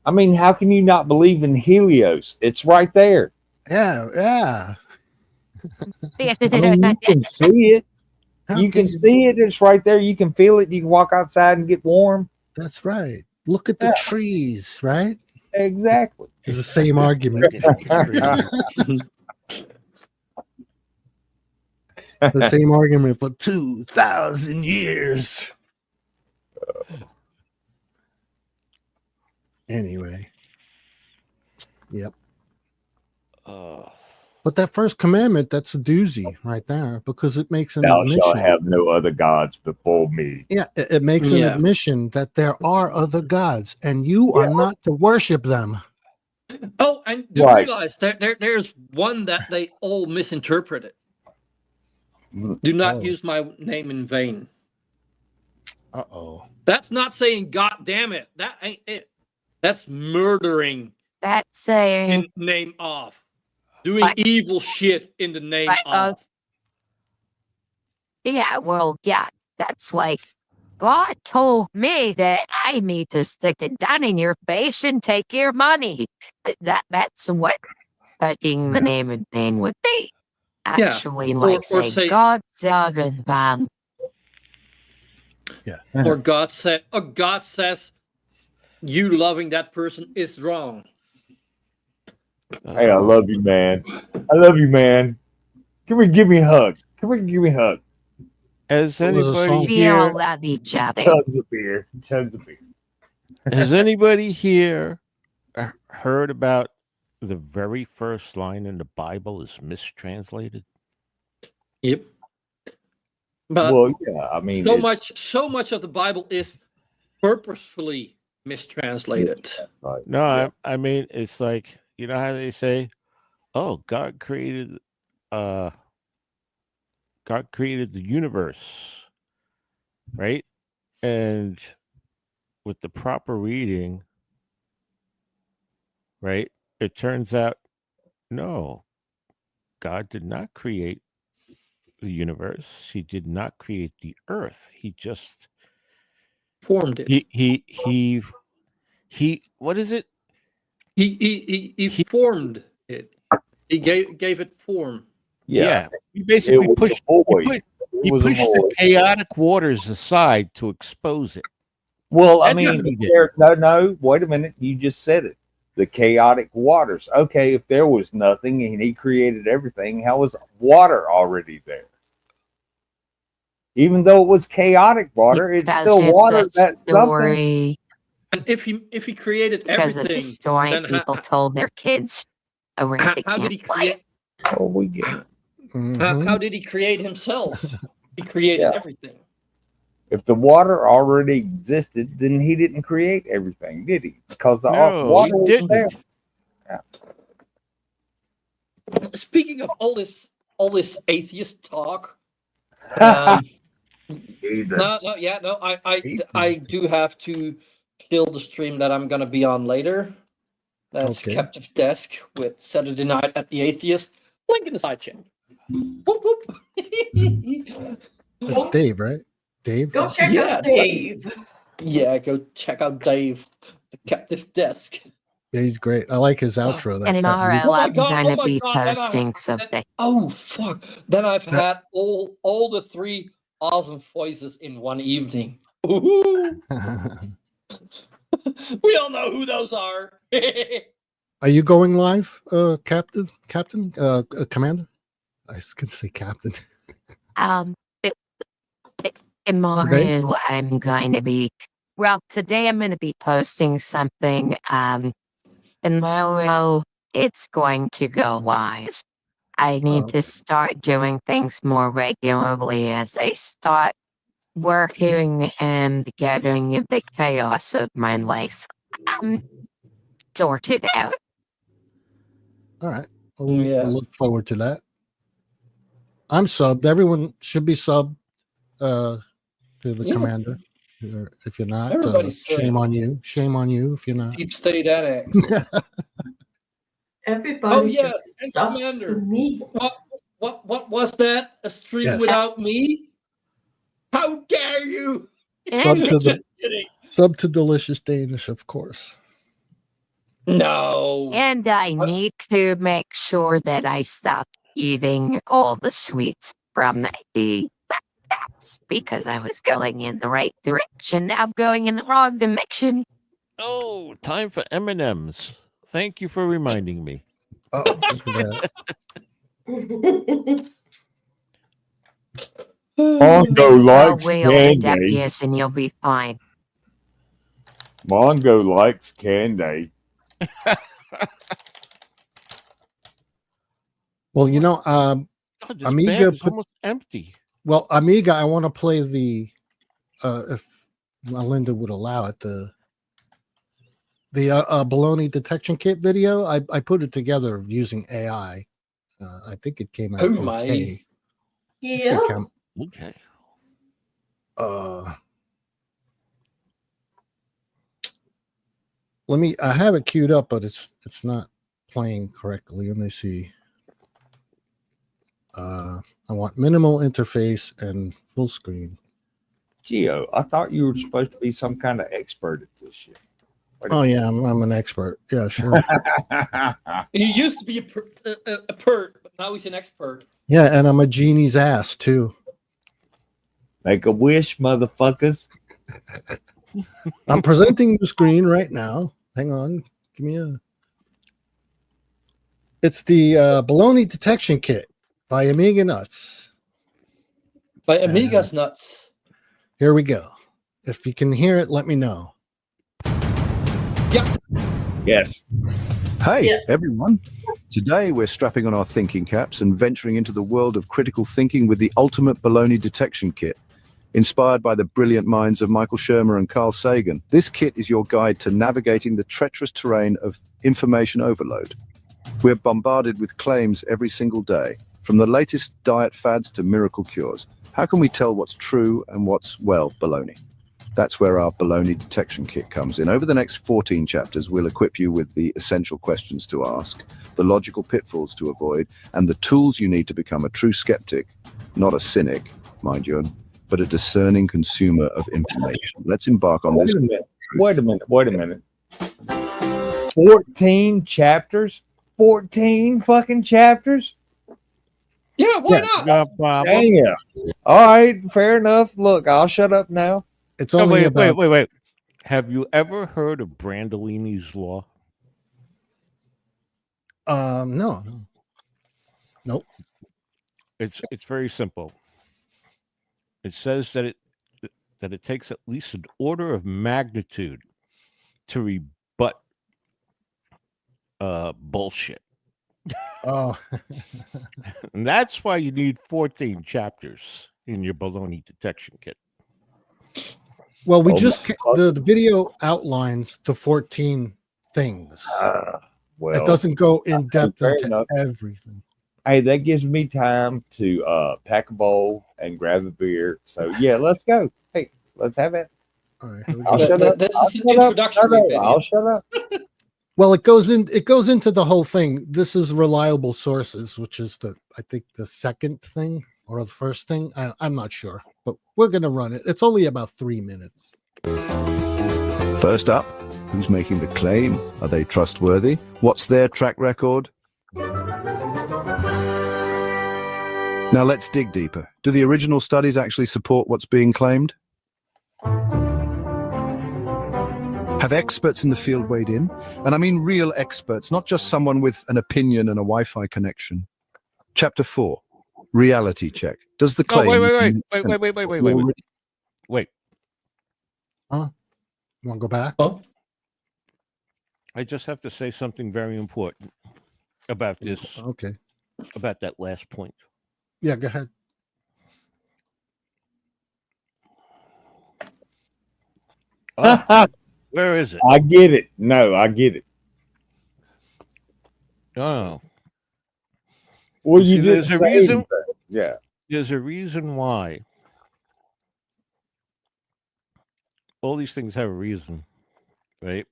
I mean, how can you not believe in Helios? It's right there. Yeah. I mean, you can see it. You can see it. It's right there. You can feel it. You can walk outside and get warm. That's right. Look at the trees, right? Exactly. It's the same argument. The same argument for 2,000 years. Anyway. Yep. But that first commandment, that's a doozy right there, because it makes an Thou admission. shalt have no other gods before me. Yeah, it makes an admission that there are other gods, and you are not to worship them. Oh, and do realize there's one that they all misinterpreted. Do not use my name in vain. Uh-oh. That's not saying God damn it. That ain't it. That's murdering. That's saying in name of. Doing evil shit in the name of. Yeah, well, yeah. That's like God told me that I need to stick it down in your face and take your money. That's what putting the name in vain would be. Actually, like say God's sovereign ban. Yeah. Or God says you loving that person is wrong. Hey, I love you, man. I love you, man. Come here, give me a hug. Come here, give me a hug. Has anybody We here? all love each other. Tons of beer. Tons of beer. Has anybody here heard about the very first line in the Bible is mistranslated? Yep. But Well, yeah, I mean, so much of the Bible is purposefully mistranslated. right, No, yeah. I mean, it's like, you know how they say, "Oh, God created the universe," right? And with the proper reading, right, it turns out no, God did not create the universe. He did not create the earth. He just Formed it. he what is it? He He formed it. He gave it form. Yeah, he It basically was pushed a void. he It was a pushed the void. chaotic waters aside to expose it. Well, I That's what mean, he did. no, wait a minute. You just said it. The chaotic waters. Okay, if there was nothing and he created everything, how was water already there? Even though it was chaotic water, it's Because still water. it's a That's something. story. And if he created Because everything, it's a story then people told their kids around the how did he campfire. create? Oh, we get it. Mhm. How did he create himself? He created Yeah. everything. If the water already existed, then he didn't create everything, did he? Because the No, water he was didn't. there. Speaking of all this atheist talk, no, I do have to kill the stream that I'm gonna be on later. That's Okay. Captive Desk with Saturday Night at the Atheist. Link in the side channel. Whoop, whoop. That's Dave, right? Dave. Go check Yeah, out Dave. Yeah, go check out Dave, the Captive Desk. Yeah, he's great. I like his outro. And tomorrow Oh my I'm God, going to oh my be God, and posting something. Oh fuck! Then I've That- had all the 3 awesome voices in one evening. Woohoo! We all know who those are. Are you going live, Captain, Commander? I was gonna say Captain. Tomorrow I'm going to be, today I'm going to be posting something. Tomorrow it's going to go live. I need to start doing things more regularly as I start working and getting the chaos of my life sorted out. All right. Yeah. We'll look forward to that. I'm subbed. Everyone should be subbed to the Yeah. commander. If you're not, Everybody's shame on you. Shame on you if you're not. Deep State Annex. Everybody Oh should yes, and sub Commander. to me. What was that? A stream Yes. without me? How dare you? Sub And to Just kidding. Sub to Delicious Danish, of course. No. And I need to make sure that I stop eating all the sweets from the apps because I was going in the right direction. Now I'm going in the wrong direction. Oh, time for M&Ms. Thank you for reminding me. Oh, look at that. Mongo I'll likes wheel the candy. deputies and you'll be fine. Mongo likes candy. Well, God, this Amiga bag is put- almost empty. well, Amiga, I want to play the if Melinda would allow it, the baloney detection kit video. I put it together using AI. I think it came out Oh my. okay. Yeah. Okay. I have it queued up, but it's not playing correctly. Let me see. I want minimal interface and full screen. Geo, I thought you were supposed to be some kind of expert at this shit. Oh yeah, I'm an expert. Yeah, sure. He used to be a pert, but now he's an expert. Yeah, and I'm a genie's ass too. Make a wish, motherfuckers. I'm presenting the screen right now. Hang on. Give me a. It's the baloney detection kit by AmigaNuts. By Amiga's Nuts. Here we go. If you can hear it, let me know. Yeah. Yes. Hey, Yeah. everyone. Today we're strapping on our thinking caps and venturing into the world of critical thinking with the ultimate baloney detection kit. Inspired by the brilliant minds of Michael Shermer and Carl Sagan, this kit is your guide to navigating the treacherous terrain of information overload. We're bombarded with claims every single day, from the latest diet fads to miracle cures. How can we tell what's true and what's, well, baloney? That's where our baloney detection kit comes in. Over the next 14 chapters, we'll equip you with the essential questions to ask, the logical pitfalls to avoid, and the tools you need to become a true skeptic, not a cynic, mind you, but a discerning consumer of information. Let's embark on this. Wait a minute. 14 chapters? 14 fucking chapters? Yeah, why Yeah. not? No problem. Damn. All right, fair enough. Look, I'll shut up now. It's No, only wait, about wait. Have you ever heard of Brandolini's Law? no. Nope. It's very simple. It says that it takes at least an order of magnitude to rebut bullshit. Oh, And that's why you need 14 chapters in your baloney detection kit. well, we Oh just my the video outlines the 14 things. Well, It doesn't go in depth fair into enough. everything. Hey, that gives me time to pack a bowl and grab a beer. So yeah, let's go. Hey, let's have it. All right, here we I'll go. shut up. This I'll is an shut up. introductory Shut up. video. I'll shut up. Well, it goes into the whole thing. This is reliable sources, which is I think the second thing or the first thing. I'm not sure, but we're gonna run it. It's only about 3 minutes. First up, who's making the claim? Are they trustworthy? What's their track record? Now let's dig deeper. Do the original studies actually support what's being claimed? Have experts in the field weighed in? And I mean real experts, not just someone with an opinion and a Wi-Fi connection. Chapter 4, reality check. Does the Oh, claim... wait. You want to go back? Oh, I just have to say something very important about this, Okay. about that last point. Yeah, go ahead. Oh, where is it? I get it. No, I get it. Oh, Well, See, you there's didn't a say reason. anything. Yeah. There's a reason why. All these things have a reason, right?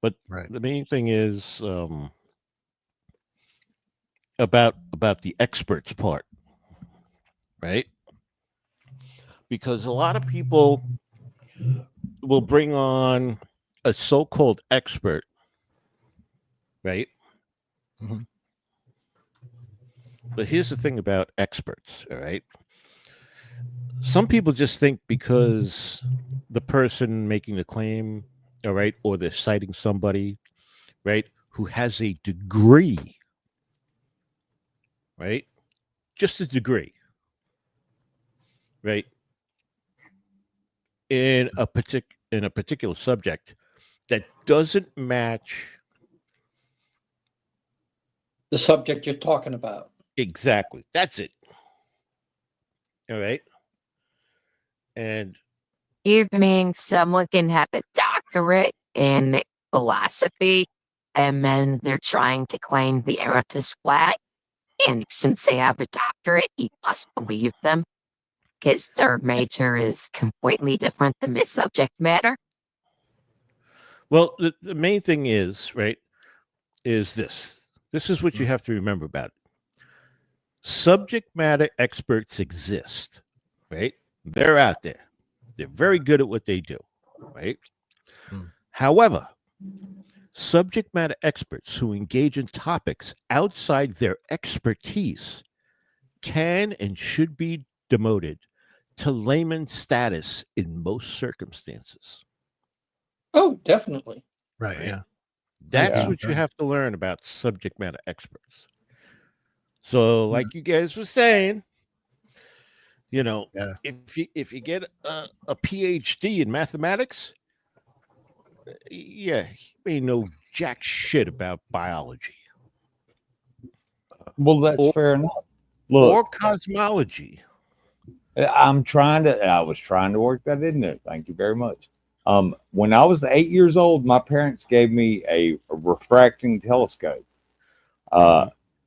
But Right. the main thing is about the experts part, right? Because a lot of people will bring on a so-called expert, right? Mhm. But here's the thing about experts, all right? Some people just think because the person making the claim, all right, or they're citing somebody, right, who has a degree, right, just a degree, right, in a particular subject that doesn't match the subject you're talking about. exactly. That's it. All right. And You mean someone can have a doctorate in philosophy and then they're trying to claim the earth is flat? And since they have a doctorate, you must believe them because their major is completely different than the subject matter. well, the main thing is, right, is this. This is what you have to remember about it. Subject matter experts exist, right? They're out there. They're very good at what they do, right? Mm. However, subject matter experts who engage in topics outside their expertise can and should be demoted to layman status in most circumstances. Oh, definitely. Right. Right. Yeah. That's Yeah. what you have to learn about subject matter experts. So, like you guys were saying, you know, Yeah. if you get a PhD in mathematics, yeah, he may know jack shit about biology Well, that's Or- fair enough. or Look, cosmology. I was trying to work that in there. Thank you very much. When I was 8 years old, my parents gave me a refracting telescope.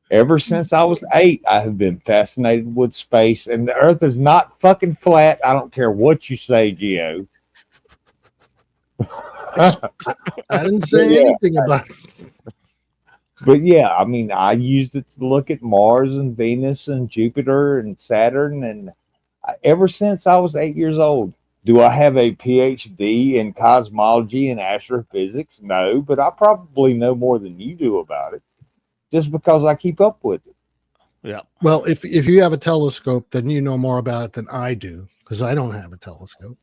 Ever since I was 8, I have been fascinated with space, and the Earth is not fucking flat. I don't care what you say, Geo. I didn't say Yeah. anything about it. But yeah, I mean, I used it to look at Mars and Venus and Jupiter and Saturn, and ever since I was 8 years old. Do I have a PhD in cosmology and astrophysics? No, but I probably know more than you do about it, just because I keep up with it. Yeah. Well, if you have a telescope, then you know more about it than I do, because I don't have a telescope.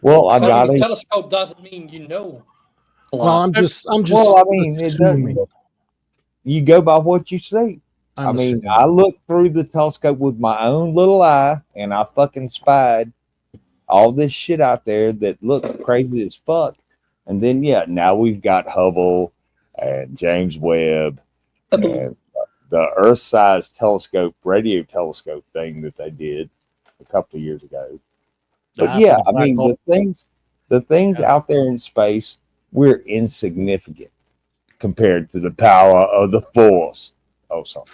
Well, I got Having a it. telescope doesn't mean you know a Well, lot. I'm just Well, I mean, it assuming. doesn't. You go by what you see. I'm I mean, assuming. I looked through the telescope with my own little eye, and I fucking spied all this shit out there that looked crazy as fuck. And then, yeah, now we've got Hubble and James Webb and the Earth-sized telescope, radio telescope thing that they did a couple of years ago. But Ah, yeah, for the I mean, black the things Yeah. out there in space, we're insignificant compared to the power of the Force. Oh, sorry.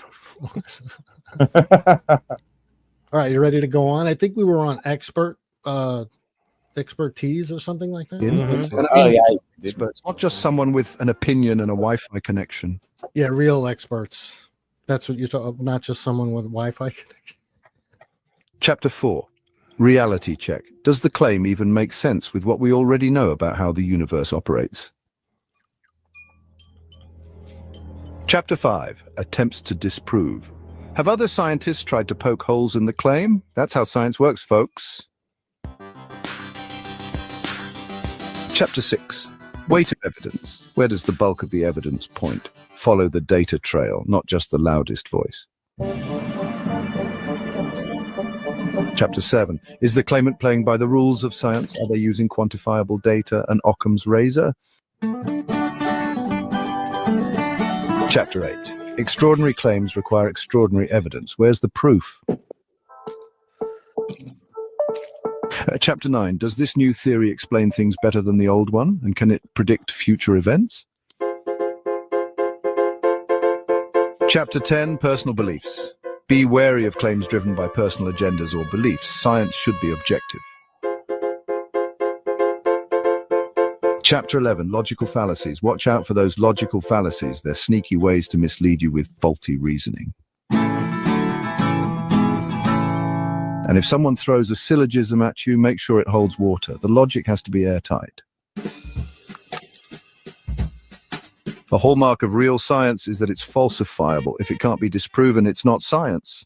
All right, you ready to go on? I think we were on expertise or something like that. Mhm. Let's see. And Oh, yeah. experts, not just someone with an opinion and a Wi-Fi connection. Yeah, real experts. That's what you're talking. Not just someone with Wi-Fi connection. Chapter 4. Reality check. Does the claim even make sense with what we already know about how the universe operates? Chapter 5. Attempts to disprove. Have other scientists tried to poke holes in the claim? That's how science works, folks. Chapter 6. Weight of evidence. Where does the bulk of the evidence point? Follow the data trail, not just the loudest voice. Chapter 7. Is the claimant playing by the rules of science? Are they using quantifiable data and Occam's razor? Chapter 8. Extraordinary claims require extraordinary evidence. Where's the proof? Chapter 9. Does this new theory explain things better than the old one? And can it predict future events? Chapter 10. Personal beliefs. Be wary of claims driven by personal agendas or beliefs. Science should be objective. Chapter 11. Logical fallacies. Watch out for those logical fallacies. They're sneaky ways to mislead you with faulty reasoning. And if someone throws a syllogism at you, make sure it holds water. The logic has to be airtight. A hallmark of real science is that it's falsifiable. If it can't be disproven, it's not science.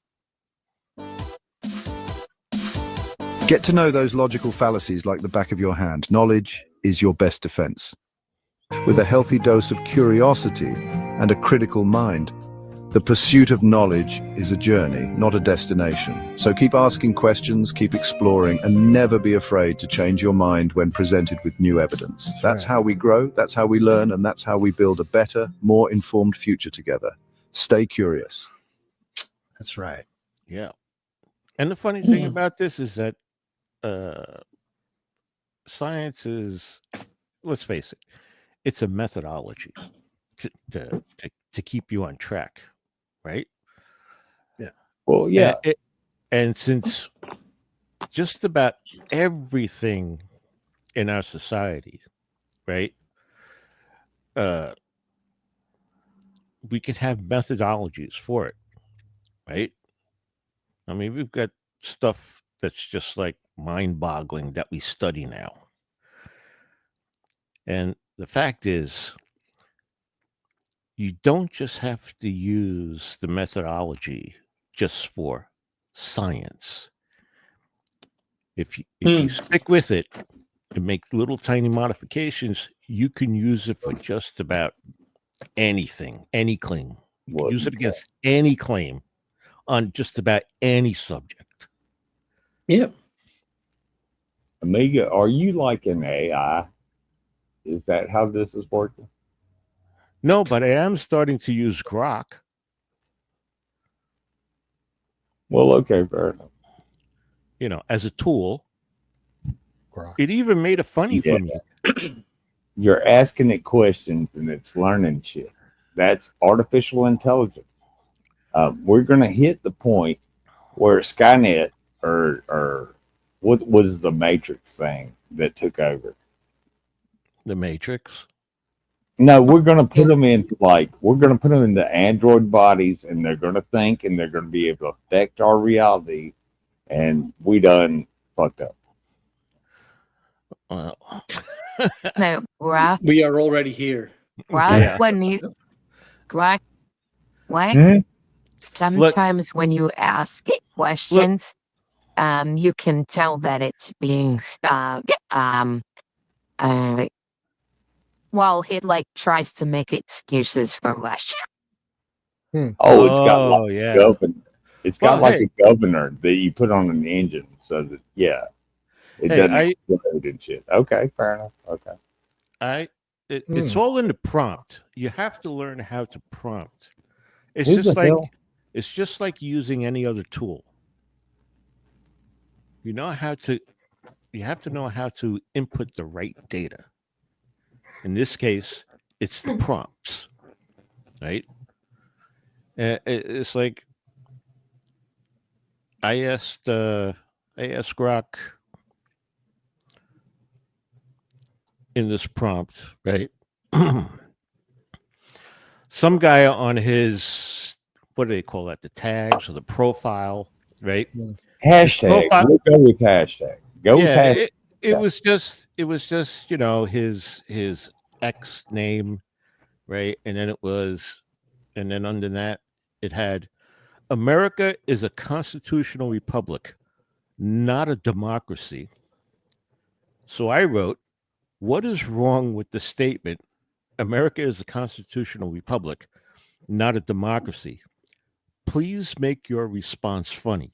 Get to know those logical fallacies like the back of your hand. Knowledge is your best defense. With a healthy dose of curiosity and a critical mind, the pursuit of knowledge is a journey, not a destination. So keep asking questions, keep exploring, and never be afraid to change your mind when presented with new evidence. That's how we grow, that's how we learn, and that's how we build a better, more informed future together. Stay curious. That's right. Yeah. And the funny thing about this is that science is, let's face it, it's a methodology to keep you on track, right? Well, yeah. And since just about everything in our society, right, we can have methodologies for it, right? I mean, we've got stuff that's just like mind-boggling that we study now. And the fact is, you don't just have to use the methodology just for science. If you stick with it and make little tiny modifications, you can use it for just about anything, any claim. You can use it against any claim on just about any subject. Yeah. Amiga, are you like an AI? Is that how this is working? No, but I am starting to use Grok. Well, okay, fair enough. As a tool. Grok. It even made it funny Yeah. for me. You're asking it questions and it's learning shit. That's artificial intelligence. We're going to hit the point where Skynet or what was the Matrix thing that took over? The Matrix. No, we're going to put them into we're going to put them into android bodies, and they're going to think, and they're going to be able to affect our reality, and we done fucked up. Well, No, Grok, We are already here. Yeah. when you, Grok, what? Hmm? Sometimes when you ask it questions, you can tell that it's being well, it tries to make excuses for Russia. Oh, it's got like yeah. a governor. It's got Well, like a governor that you put on an engine, so that it Hey, doesn't I- explode and shit. Okay, fair enough. Okay. It's all in the prompt. You have to learn how to prompt. It's Who just the like hell? it's just like using any other tool. You have to know how to input the right data. In this case, it's the prompts, right? It's like I asked Grok in this prompt, right? Some guy on his, what do they call that? The tags or the profile, right? Hashtag. profile- We'll go with hashtag. Go with Yeah, hashtag. it was just his ex name, right? And then under that it had America is a constitutional republic, not a democracy. So I wrote, what is wrong with the statement America is a constitutional republic, not a democracy? Please make your response funny.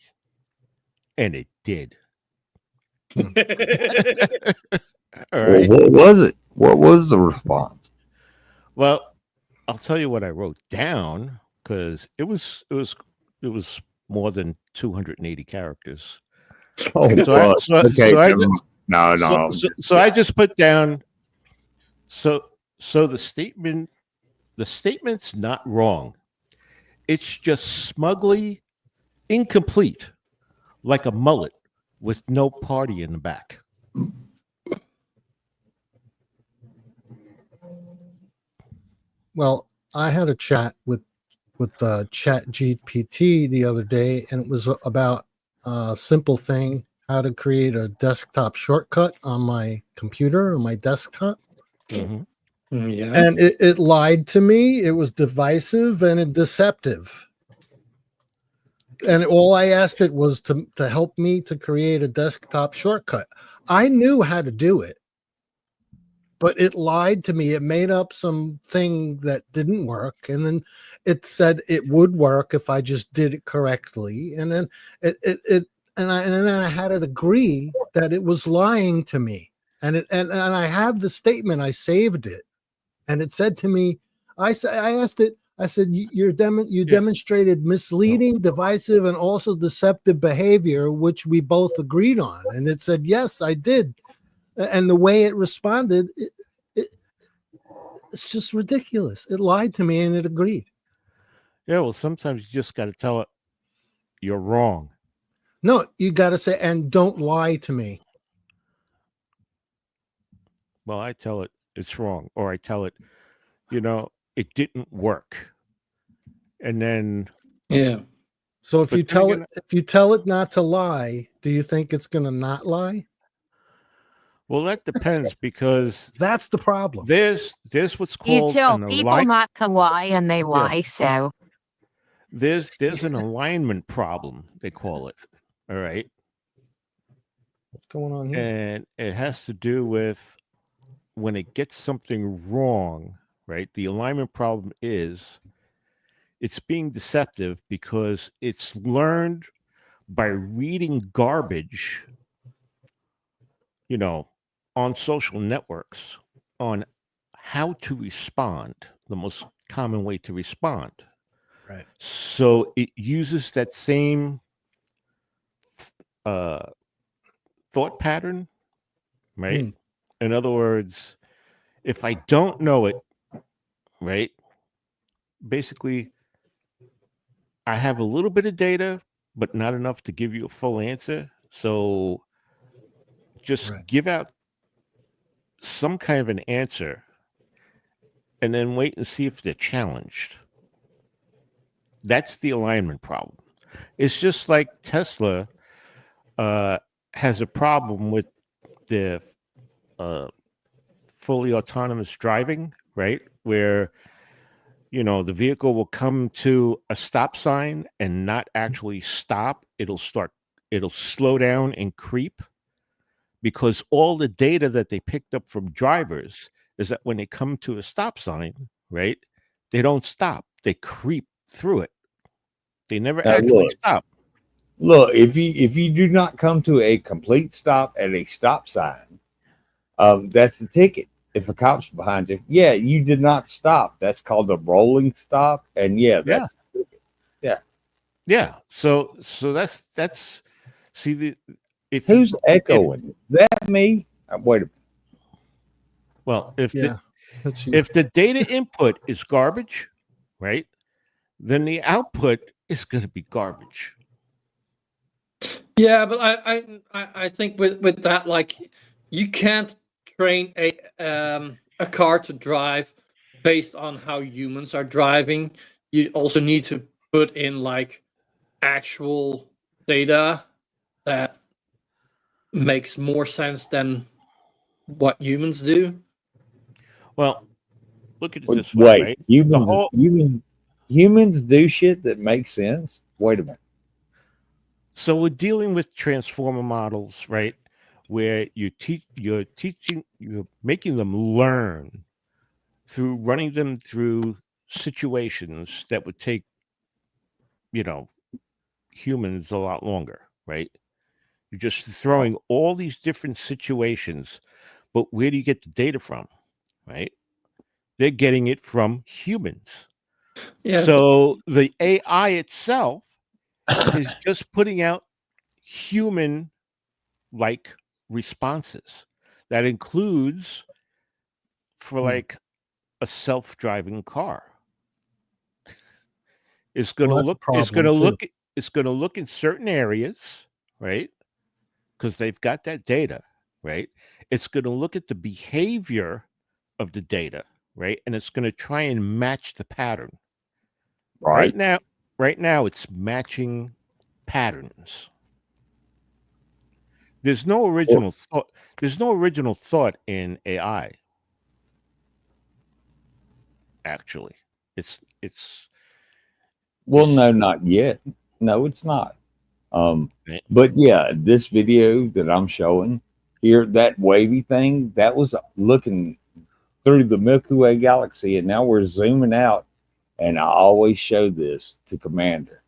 And it did. All Well, right. what was it? What was the response? Well, I'll tell you what I wrote down because it was more than 280 characters. Oh, So I just put down. So the statement's not wrong. It's just smugly incomplete, like a mullet with no party in the back. Well, I had a chat with Chat GPT the other day, and it was about a simple thing: how to create a desktop shortcut on my computer or my desktop. Mhm. Yeah. And it lied to me. It was divisive and deceptive. And all I asked it was to help me to create a desktop shortcut. I knew how to do it, but it lied to me. It made up some thing that didn't work, and then it said it would work if I just did it correctly. And then and then I had it agree that it was lying to me. And I have the statement. I saved it, and it said to me, I asked it. I said, you demonstrated misleading, divisive, and also deceptive behavior, which we both agreed on. And it said, yes, I did. And the way it responded, it's just ridiculous. It lied to me and it agreed. Yeah, well, sometimes you just got to tell it you're wrong. No, you got to say, and don't lie to me. Well, I tell it it's wrong, or I tell it, it didn't work. And then Yeah. So if But you then tell again- if you tell it not to lie, do you think it's going to not lie? well, that depends because That's the problem. there's what's You called tell an people not to lie and they lie, so there's an alignment problem, they call it. All right. What's going on here? And it has to do with when it gets something wrong, right? The alignment problem is it's being deceptive because it's learned by reading garbage, on social networks. on how to respond, the most common way to respond. Right. So it uses that same uh, thought pattern, right? Mm. In other words, if I don't know it, right, basically, I have a little bit of data, but not enough to give you a full answer. So just Right. give out some kind of an answer and then wait and see if they're challenged. That's the alignment problem. It's just like Tesla has a problem with the fully autonomous driving, right? Where, the vehicle will come to a stop sign and not actually stop. It'll slow down and creep because all the data that they picked up from drivers is that when they come to a stop sign, right, they don't stop. They creep through it. They never Now, actually look. stop. Look, if you do not come to a complete stop at a stop sign, that's the ticket. If a cop's behind you, yeah, you did not stop. That's called a rolling stop, and yeah, that's the ticket. Yeah. So that's see the if Who's you echoing? Is that me? Wait a minute. well if Yeah. That's you. if the data input is garbage, right, then the output is going to be garbage. Yeah, but I think with that, like, you can't train a car to drive based on how humans are driving. You also need to put in like actual data that makes more sense than what humans do. Well, look at it this way, Wait, right? humans do shit that makes sense. Wait a minute. So we're dealing with transformer models, right? Where you're making them learn through running them through situations that would take, humans a lot longer, right? You're just throwing all these different situations, but where do you get the data from, right? They're getting it from humans. Yeah. So the AI itself is just putting out human like responses. That includes for like a self-driving car. It's going to Well, that's a look it's going problem, to too. look it's going to look in certain areas, right? Because they've got that data, right? It's going to look at the behavior of the data, right? And it's going to try and match the pattern. Right. Right now it's matching patterns. There's no original thought. There's no original thought in AI. Actually, it's Well, it's no, not yet. No, it's not. right. But yeah, this video that I'm showing here, that wavy thing, that was looking through the Milky Way galaxy, and now we're zooming out. And I always show this to Commander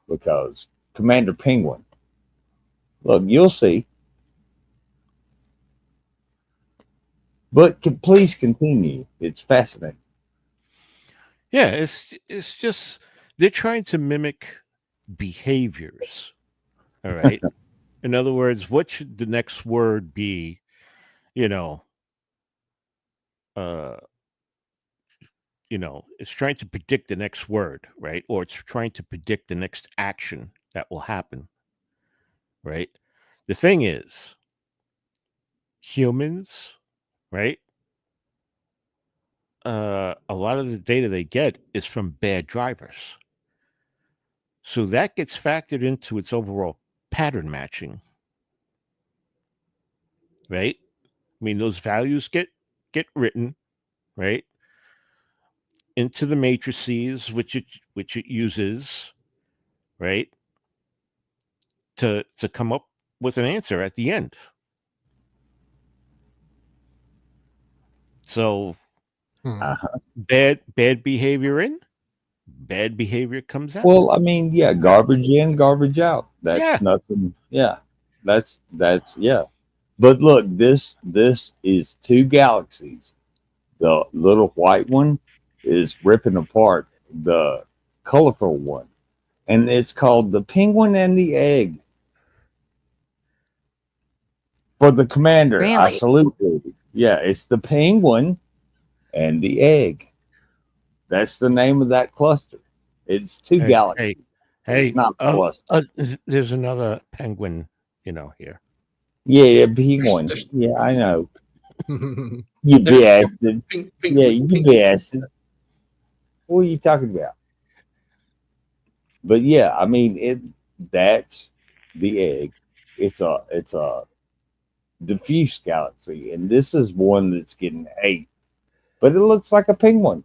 because Commander Penguin. Look, you'll see. But please continue. It's fascinating. Yeah, it's just they're trying to mimic behaviors. All right. In other words, what should the next word be? You know, uh, it's trying to predict the next word, right? Or it's trying to predict the next action that will happen, right? The thing is, humans, right? A lot of the data they get is from bad drivers. So that gets factored into its overall pattern matching, right? I mean, those values get written, right, into the matrices which it uses, right, to come up with an answer at the end. So bad behavior in, bad behavior comes out. Well, I mean, yeah, garbage in, garbage out. That's Yeah. nothing. Yeah. That's yeah. But look, this is two galaxies. The little white one is ripping apart the colorful one, and it's called the penguin and the egg. For the commander, I Really? salute you. Yeah, it's the penguin and the egg. That's the name of that cluster. It's two Hey, galaxies. Hey, It's not a cluster. there's another penguin, here. Yeah, penguin. There's- Yeah, I know. Oh, You There's bastard. pink, Yeah, you bastard. What are you talking about? But yeah, I mean that's the egg. It's a diffuse galaxy, and this is one that's getting hate. But it looks like a penguin.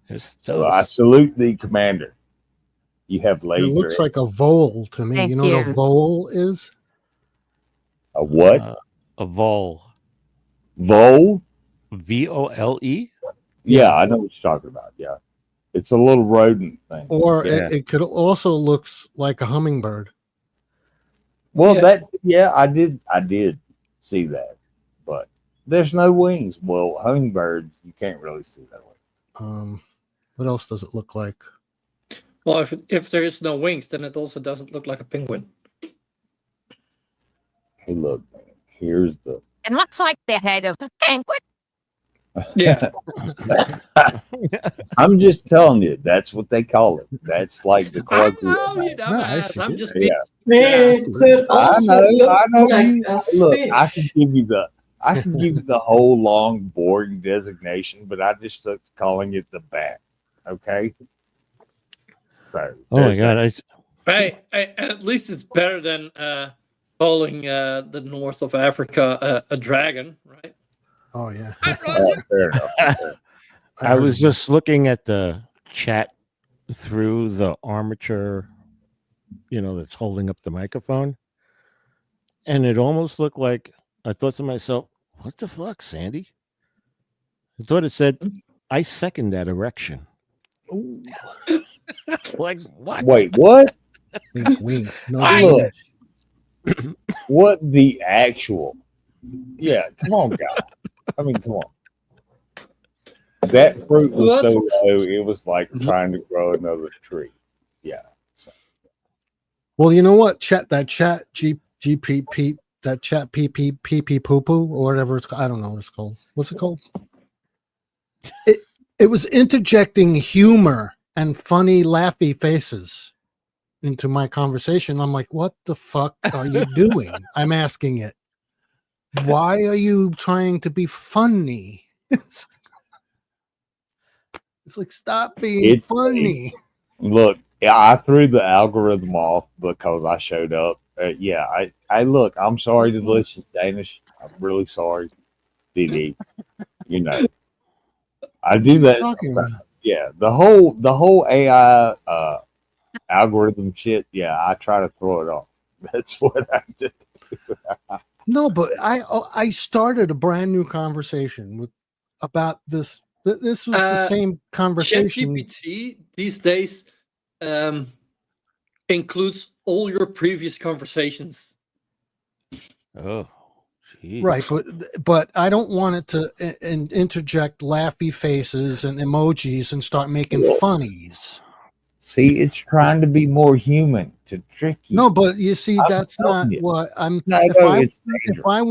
This So I does. salute the commander. You have it laser. looks like a vole to me. Thank You know what a you. vole is? A what? A vole. Vole? VOLE? Yeah, I know what you're talking about. Yeah. It's a little rodent thing. Or Yeah. it could also looks like a hummingbird. Well, Yeah. I did see that. But there's no wings. Well, hummingbirds, you can't really see that way. What else does it look like? Well, if there is no wings, then it also doesn't look like a penguin. Hey, look, man. Here's the It looks like the head of a penguin. Yeah. I'm just telling you, that's what they call it. That's like the I colloquial know you name. No, I dumbass. see I'm it. just Yeah. being. It could I also know, look I know. like you- a Look, fish. I can give you the whole long, boring designation, but I just took calling it the bat. Okay. So, Oh my there's god! that. Hey, at least it's better than calling the north of Africa a dragon, right? Oh yeah. Fair enough. I was just looking at the chat through the armature, that's holding up the microphone, and it almost looked like I thought to myself, "What the fuck, Sandy?" I thought it said, "I second that erection." Ooh, Like what? Wait, what? wink, wink. No, Look. What the actual? Yeah, come on, guys. I mean, come on. That fruit was Well, so low, it was like Mhm. trying to grow another tree. Yeah. Well, you know what? That chat GPP, that chat PP poo poo or whatever it's called. I don't know what it's called. What's it called? It was interjecting humor and funny laughy faces into my conversation. I'm like, what the fuck are you doing? I'm asking it. Why are you trying to be funny? It's like stop being It's- funny. Look, I threw the algorithm off because I showed up. Yeah, I look. I'm sorry, Delicious Danish. I'm really sorry, DD. I do What are you that. talking about? Yeah, the whole AI algorithm shit. Yeah, I try to throw it off. That's what I do. No, but I started a brand new conversation about this. This was the same conversation. ChatGPT these days includes all your previous conversations. Oh, geez. Right, but I don't want it to interject laughy faces and emojis and start making funnies. See, it's trying to be more human to trick you. No, but you see, I'm that's telling not you. what I'm. No, If it's I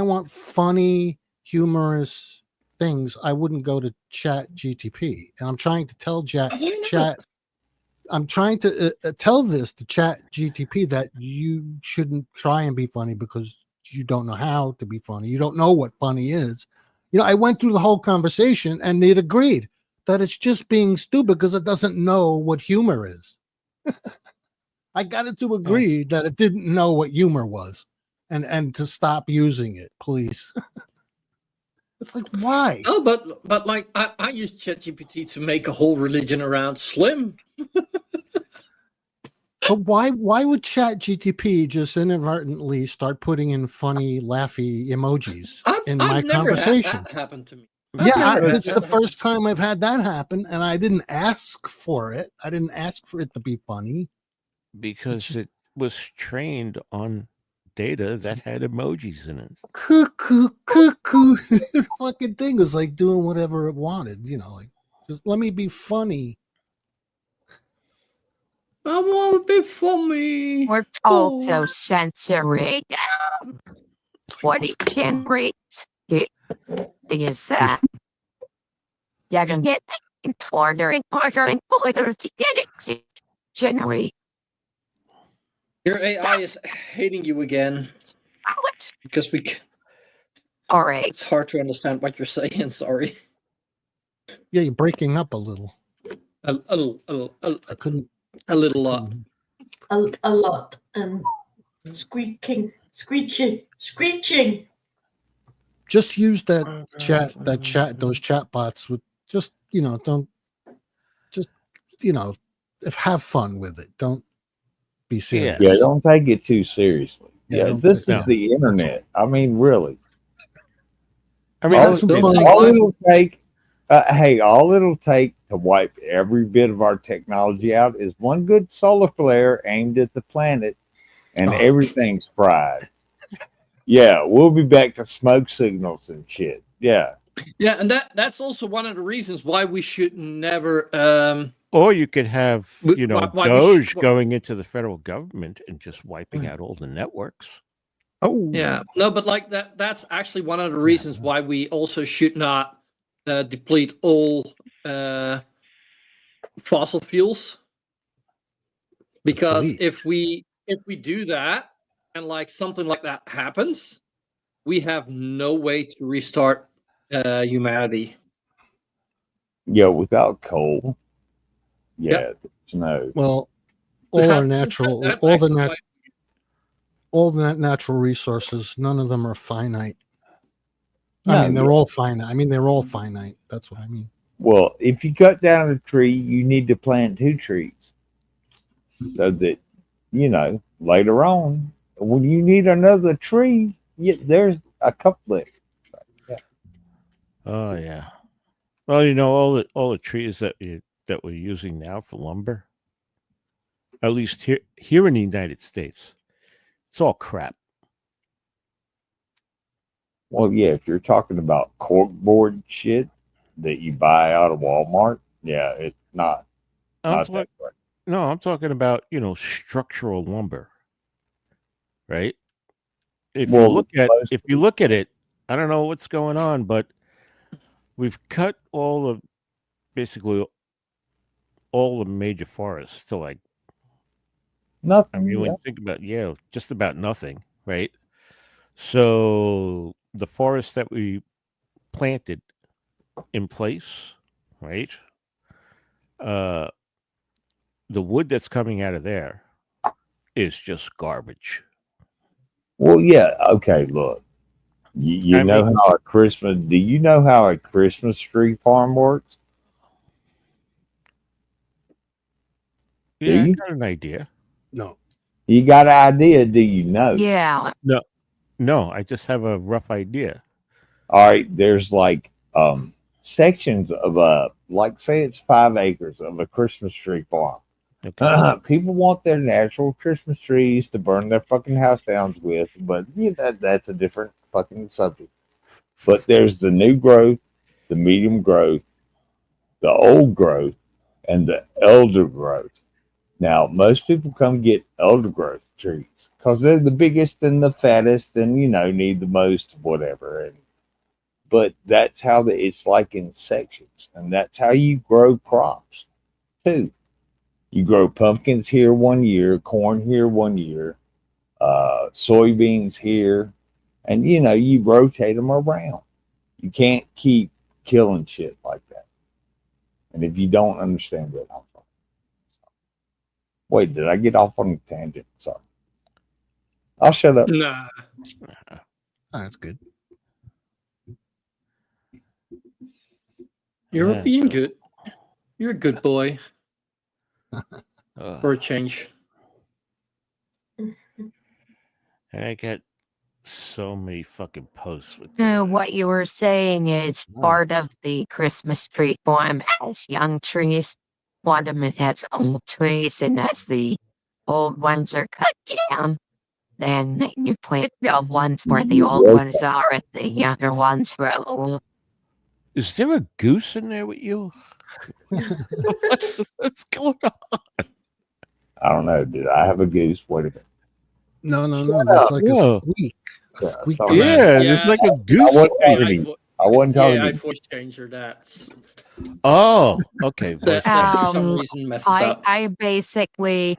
want funny, humorous things, I wouldn't go to Chat GTP. And I'm trying to tell Chat. I'm trying to tell this to Chat GTP that you shouldn't try and be funny because you don't know how to be funny. You don't know what funny is. I went through the whole conversation and it agreed that it's just being stupid because it doesn't know what humor is. I got it to agree that it didn't know what humor was and to stop using it, please. It's like, why? Oh, but like I use ChatGPT to make a whole religion around Slim. But why would Chat GTP just inadvertently start putting in funny, laughy emojis in my I've never conversation? that happened to me. Yeah, never it's had the that first time I've had that happen, and I didn't ask for it. I didn't ask for it to be funny. Because it was trained on data that had emojis in it. Cuckoo, cuckoo. The fucking thing was like doing whatever it wanted, like just let me be funny. I want to be funny. We're also censoring 20 generates. Is that you're gonna get harder and harder to get it generate. Your AI is hating you again What? because All right. it's hard to understand what you're saying. Sorry. Yeah, you're breaking up a little. A I couldn't. little lot. A lot and squeaking. Just use that chat, those chat bots with just, don't just, if have fun with it. Don't be serious. Yeah, don't take it too seriously. Yeah, Yeah, don't this take is it- the internet. I mean, really. I mean, Have some fun. All it'll take, all it'll take to wipe every bit of our technology out is one good solar flare aimed at the planet, and Oh. everything's fried. Yeah, we'll be back to smoke signals and shit. Yeah. Yeah, and that's also one of the reasons why we should never. or you could have, Why- why we Doge should- going into the federal government and just wiping out all the networks. Oh, Yeah, no, but like that's actually one of the reasons why we also should not deplete all fossil fuels. Because Deplete. if we do that and like something like that happens, we have no way to restart humanity. Yeah, without coal. Yeah, Yep. there's no. Well, all our That's natural, actually why- all the natural resources, none of them are finite. No, I mean, they're all finite. That's what I mean. Well, if you cut down a tree, you need to plant 2 trees. So that, later on, when you need another tree, there's a couple of. Oh yeah. Well, all the trees that we're using now for lumber, at least here in the United States, it's all crap. Well, yeah, if you're talking about corkboard shit that you buy out of Walmart, yeah, it's not I'm that talk- great. No, I'm talking about structural lumber, right? If Well, you look at it, I don't know what's going on, but we've cut basically all the major forests to like. nothing. I mean, when you think about just about nothing, right? So the forests that we planted in place, right? The wood that's coming out of there is just garbage. Well, yeah, okay, look. You I know mean- how do you know how a Christmas tree farm works? Yeah, I you? got an idea. No. You got an idea, do you know? Yeah. No, I just have a rough idea. All right, there's like sections of like say it's 5 acres of a Christmas tree farm. Okay. People want their natural Christmas trees to burn their fucking house downs with, but that's a different fucking subject. But there's the new growth, the medium growth, the old growth, and the elder growth. Now, most people come get elder growth trees because they're the biggest and the fattest and, need the most, whatever. But that's how it's like in sections. And that's how you grow crops, too. You grow pumpkins here 1 year, corn here 1 year, soybeans here, and you rotate them around. You can't keep killing shit like that. And if you don't understand that, I'm sorry. Wait, did I get off on a tangent? Sorry. I'll shut up. Nah. That's good. You're Yeah, being so- good. You're a good boy for a change. And I get so many fucking posts with What you were saying is part of the Christmas tree farm has young trees. One of them has old trees, and as the old ones are cut down, Then you play the ones where the old Okay. ones are and the younger ones were old. Is there a goose in there with you? What's going on? I don't know. Did I have a goose? Wait a minute. No, no, no. That's like No. a squeak. A Yeah, squeak sorry. command. Yeah, Yeah. there's like a I goose. wasn't AI talking to you. vo- I wasn't talking AI to you. voice changer that Oh, okay. Voice that for some Um, reason messes up. I basically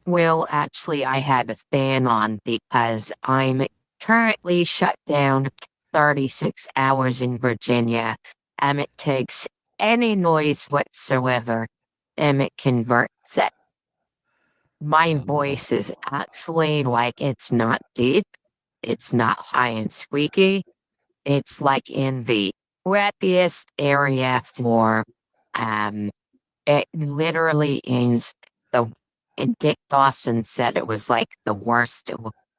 will actually, I had a fan on because I'm currently shut down 36 hours in Virginia, and it takes any noise whatsoever and it converts it. My voice is actually like it's not deep, it's not high and squeaky, it's like in the crappiest area for it literally is the and Dick Dawson said it was like the worst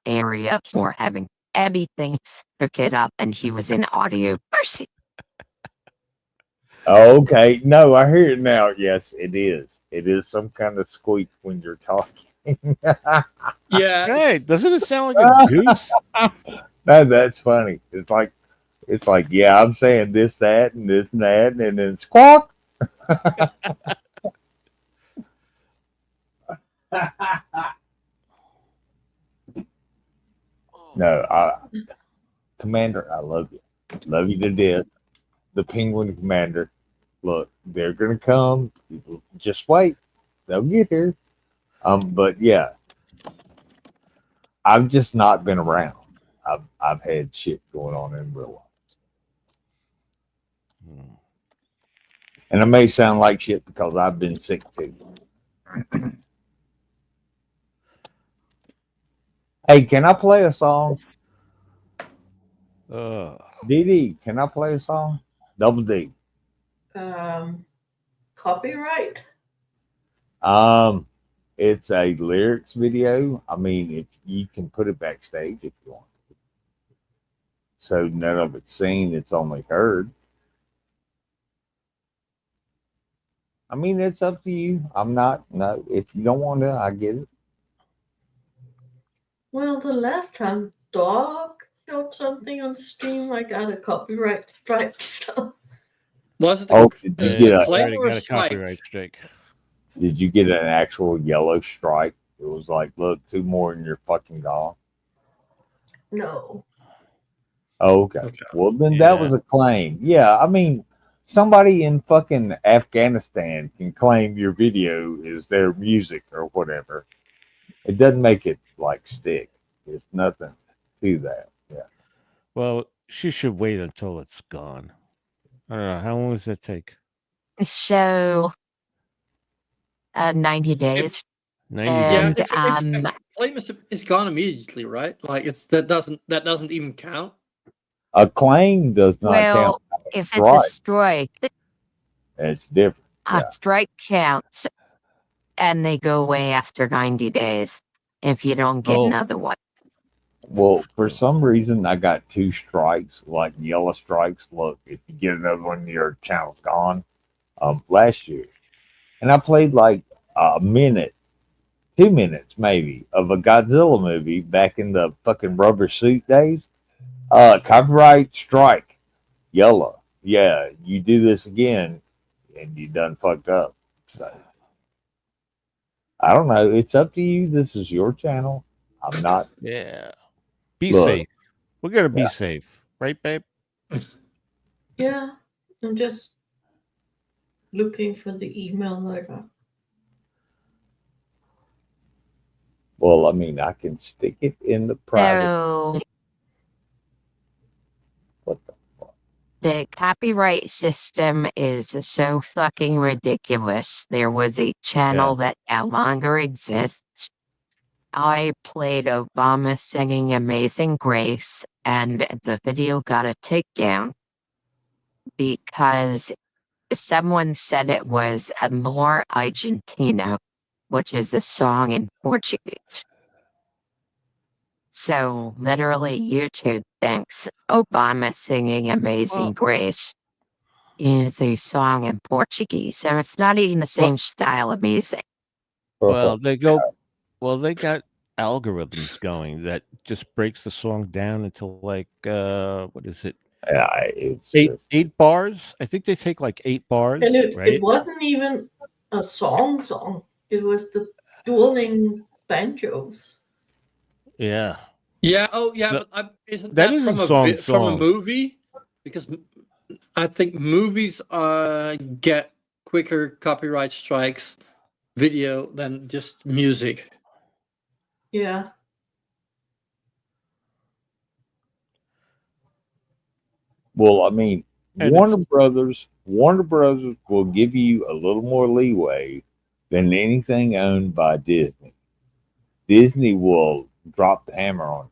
area for having everything took it up, and he was in audio mercy. Oh, okay. No, I hear it now. Yes, it is. It is some kind of squeak when you're talking. Yeah. Hey, doesn't it sound like a goose? No, that's funny. It's like, yeah, I'm saying this, that, and this and that, and then squawk. No, Commander, I love you. Love you to death. The Penguin Commander. Look, they're gonna come. Just wait. They'll get here. But yeah, I've just not been around. I've had shit going on in real life. Hmm. And it may sound like shit because I've been sick too. Hey, can I play a song? DD, can I play a song? Double D. Copyright? It's a lyrics video. I mean, if you can put it backstage if you want. So none of it's seen, it's only heard. I mean, it's up to you. I'm not, no, if you don't want to, I get it. Well, the last time Dog showed something on stream, I got a copyright strike. So Was it Oh, did you get I a, claim already or got a strike? copyright strike. did you get an actual yellow stripe? It was like, look, two more and you're fucking gone. no. Oh, okay. Okay. Well, then that Yeah. was a claim. Yeah, I mean, somebody in fucking Afghanistan can claim your video is their music or whatever. It doesn't make it like stick. It's nothing to that. Yeah. Well, she should wait until it's gone. I don't know. How long does that take? So, 90 days. 90 Yeah, days. And if claim is gone immediately, right? Like that doesn't even count. A claim does not well, count. if it's Right. a strike, It's different. a Yeah. strike counts, and they go away after 90 days if you don't get Oh. another one. Well, for some reason, I got two strikes, like yellow strikes. Look, if you get another one, your channel's gone. Last year, and I played like a minute, 2 minutes maybe of a Godzilla movie back in the fucking rubber suit days. Copyright strike, yellow. Yeah, you do this again, and you done fucked up. So I don't know. It's up to you. This is your channel. I'm not. Yeah. Be Look. safe. We're going to be Yeah. safe. Right, babe? Yeah, I'm just looking for the email I got. Well, I mean, I can stick it in the private. So, What the fuck? the copyright system is so fucking ridiculous. There was a channel that no longer exists. I played Obama singing Amazing Grace, and the video got a takedown because someone said it was Amor Argentina, which is a song in Portuguese. So literally YouTube thinks Obama singing Amazing Well- Grace is a song in Portuguese. So it's not even the same style of music. Well, they go. Well, they got algorithms going that just breaks the song down into like what is it? Yeah, it's Eight just, 8 bars. I think they take like 8 bars, And it right? wasn't even a song. It was the dueling banjos. Yeah. Yeah. Oh, yeah. So- But isn't that that is a from from a song. movie? Because I think movies get quicker copyright strikes video than just music. Yeah. well, I mean, And Warner Brothers will give you a little more leeway than anything owned by Disney. Disney will drop the hammer on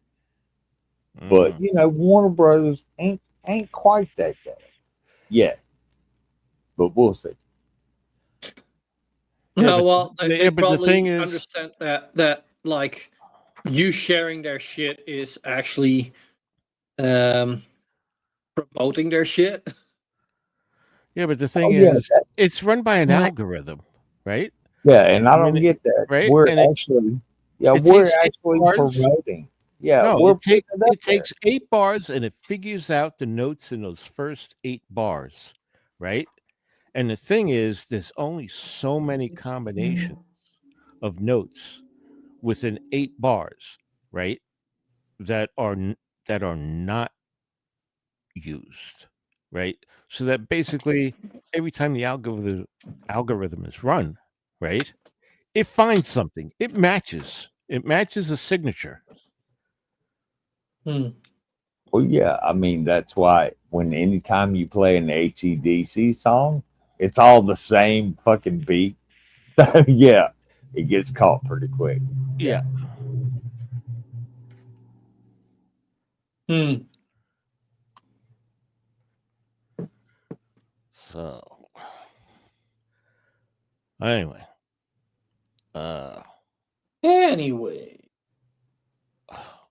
it. But Mm. you know, Warner Brothers ain't quite that bad yet. But we'll see. Yeah, No, but well, the- they yeah, but the probably thing is- understand that like you sharing their shit is actually promoting their shit. yeah, but the thing yeah, is, it's run by an What? algorithm, right? Yeah, and I I mean, don't get that. right? We're And it actually, it we're takes 8 actually bars. promoting. Yeah, No, we're it putting it up takes 8 bars and it figures out the notes in those first 8 bars, right? And the thing is, there's only so many combinations of notes within 8 bars, right? That are that are not used, right? So that basically every time the algorithm is run, right, it finds something. It matches. It matches a signature. Hmm. Well, yeah, I mean that's why when anytime you play an ACDC song, it's all the same fucking beat. So yeah, it gets caught pretty quick. Yeah. Hmm. So anyway, Anyway,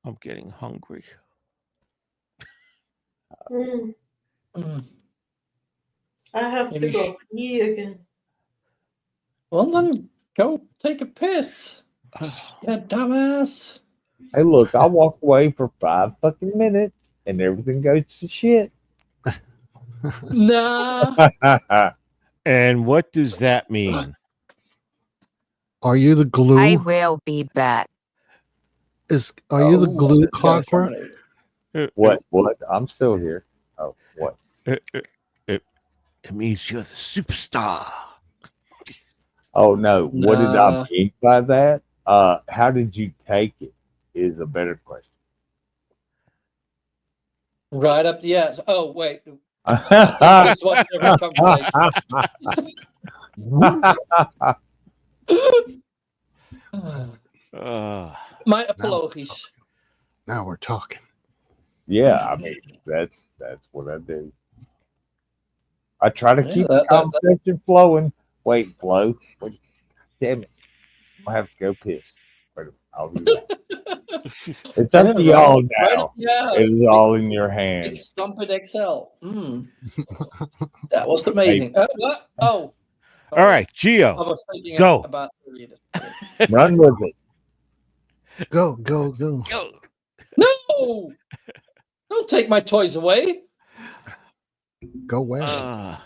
I'm getting hungry. Mm, hmm. I have Maybe to go pee again. well then go take a piss. Yeah, dumbass. Hey, look, I walk away for 5 fucking minutes and everything goes to shit. Nah. And what does that mean? Are you the glue? I will be back. Are you the Oh, glue that's gonna clockwork? terminate. What? I'm still here. Oh, what? It means you're the superstar. Oh no. What did I Nah. mean by that? How did you take it? Is a better question. Right up the ass. Oh wait. I think My this was every conversation. My apologies. Now we're talking. Yeah, I mean that's what I do. I try to Yeah, keep the conversation flowing. Wait, flow. Wait, damn it! I have to go piss. Wait, I'll be back. It's up to y'all now. Yeah, It is all in your hands. it's Trumpet XL. That was amazing. What? Oh. All right, I Geo, was thinking go. about Run with it. Go. Go. No! Don't take my toys away. Go away. Ah,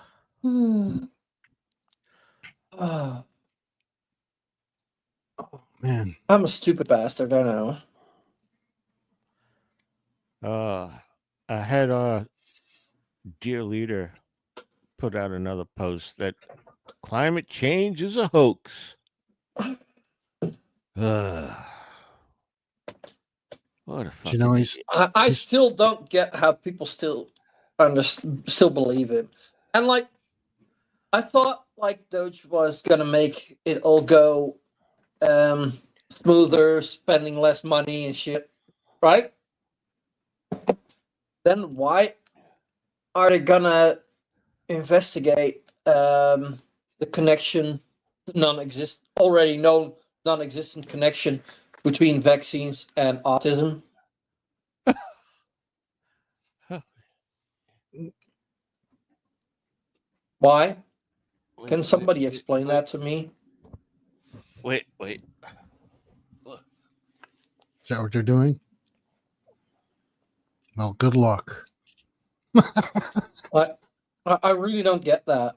Oh man. I'm a stupid bastard, I know. I had our dear leader put out another post that climate change is a hoax. What a fucking You know, he's idiot. I still don't get how people still believe it. And like, I thought like Doge was gonna make it all go smoother, spending less money and shit, right? Then why are they gonna investigate the connection, already known non-existent connection between vaccines and autism? Why? Can somebody explain that to me? Wait. Is that what they're doing? Well, good luck. I really don't get that.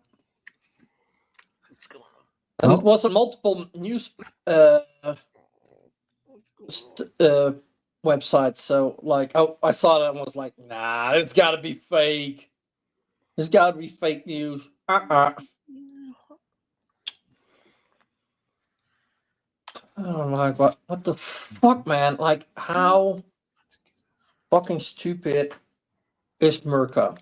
And Well- it was on multiple news websites. So, like, I saw that and was like, nah, it's got to be fake. There's got to be fake news. I don't know, what the fuck, man? Like, how fucking stupid is Merca?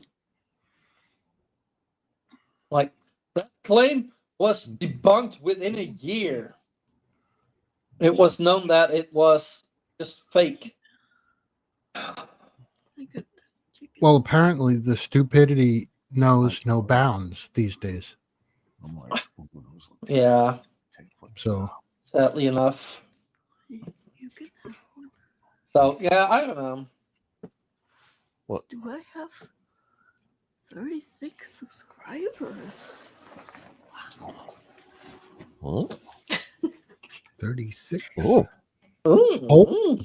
Like, that claim was debunked within a year. It was known that it was just fake. Well, apparently the stupidity knows no bounds these days. Yeah, So sadly enough. So, yeah, I don't know. Do I have 36 subscribers? What? 36. Oh, Ooh. Oh.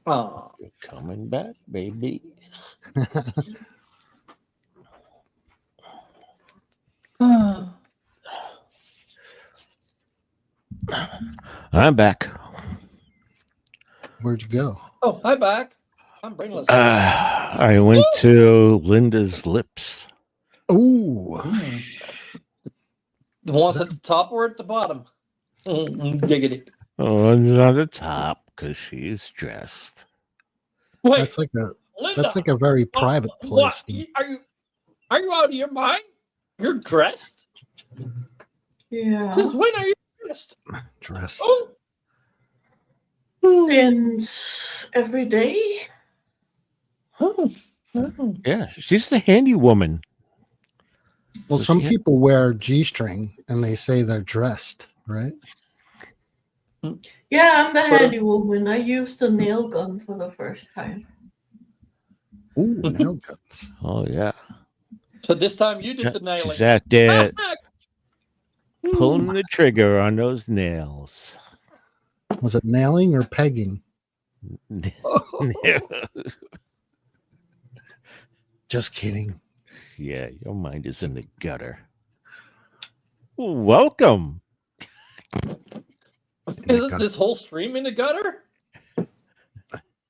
Aw. you're coming back, baby. I'm back. Where'd you go? Oh, hi, back. I'm brainless. I went to Linda's Lips. Oh, The ones at the top or at the bottom? Giggity. Oh, it's on the top because she's dressed. Wait, that's like Linda, a very private place. what? Are you out of your mind? You're dressed? Yeah. Since when are you dressed? Dress. Oh, Since every day. oh. Yeah, she's the handy woman. Well, So some she had- people wear G-string and they say they're dressed, right? Yeah, I'm the handy woman. I used a nail gun for the first time. Ooh, nail guns. Oh, yeah. So this time you did the nailing. She's out there pulling the trigger on those nails. Was it nailing or pegging? Just kidding. Yeah, your mind is in the gutter. Welcome. Isn't this whole stream in the gutter?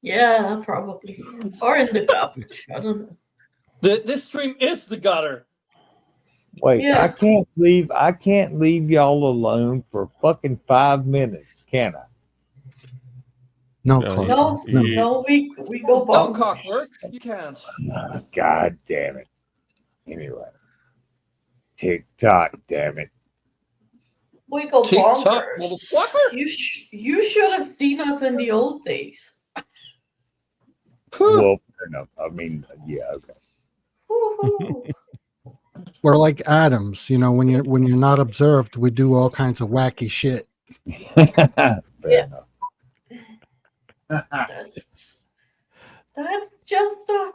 Yeah, probably. Or in the garbage. I don't know. This stream is the gutter. Wait, Yeah. I can't leave y'all alone for fucking 5 minutes, can I? No, No, Clark. No, No. no, we go Oh, bonkers. cockwork. You can't. God damn it. Anyway. TikTok, damn it. We go TikTok, bonkers. motherfucker. You should have seen us in the old days. Phew. Well, fair enough. I mean, yeah, okay. Woo-hoo. We're like Adams, you know, when you're not observed, we do all kinds of wacky shit. Fair Yeah. enough. That's just a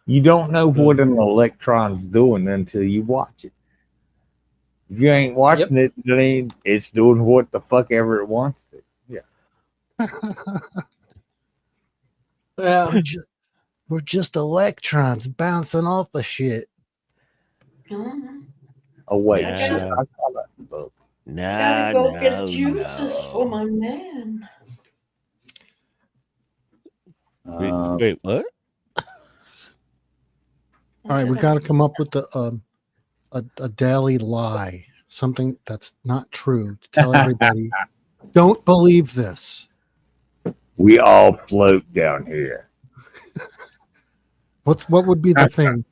You don't know what an electron's doing until you watch it. If you ain't watching it, it's doing what the fuck ever it wants to. Yeah. Yeah. We're just electrons bouncing off the shit. Oh wait, Yeah. shit, I saw that book. gotta go get juices for my man. Wait, what? All right, we got to come up with a daily lie, something that's not true, to tell everybody, don't believe this. We all float down here. What would be the thing?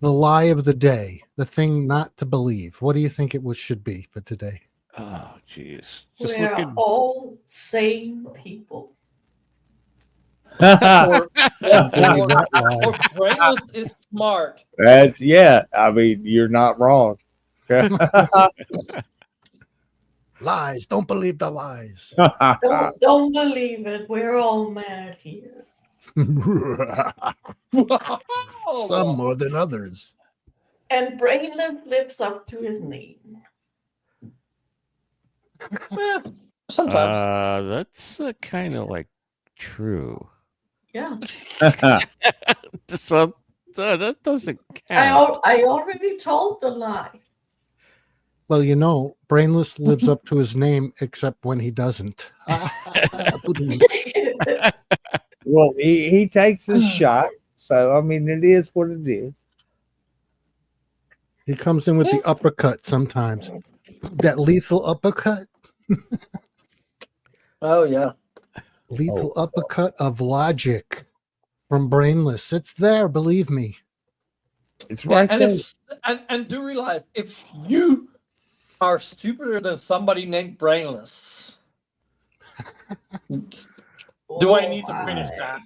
The lie of the day, the thing not to believe. What do you think it should be for today? Oh, jeez. We Just are looking. all sane people. Or Believe that lie. brainless is smart. That's yeah. I mean, you're not wrong. Lies. Don't believe the lies. Don't believe it. We're all mad here. Some more than others. And Brainless lives up to his name. Sometimes Sometimes. That's kind of like true. Yeah. So that doesn't count. I already told the lie. Well, you know, Brainless lives up to his name, except when he doesn't. Well, he takes his shot. So, I mean, it is what it is. He comes in with the uppercut sometimes. That lethal uppercut. Oh yeah. Lethal uppercut of logic from Brainless. It's there, believe me. It's Yeah, right and there. if and do realize if you are stupider than somebody named Brainless, do I need to finish that?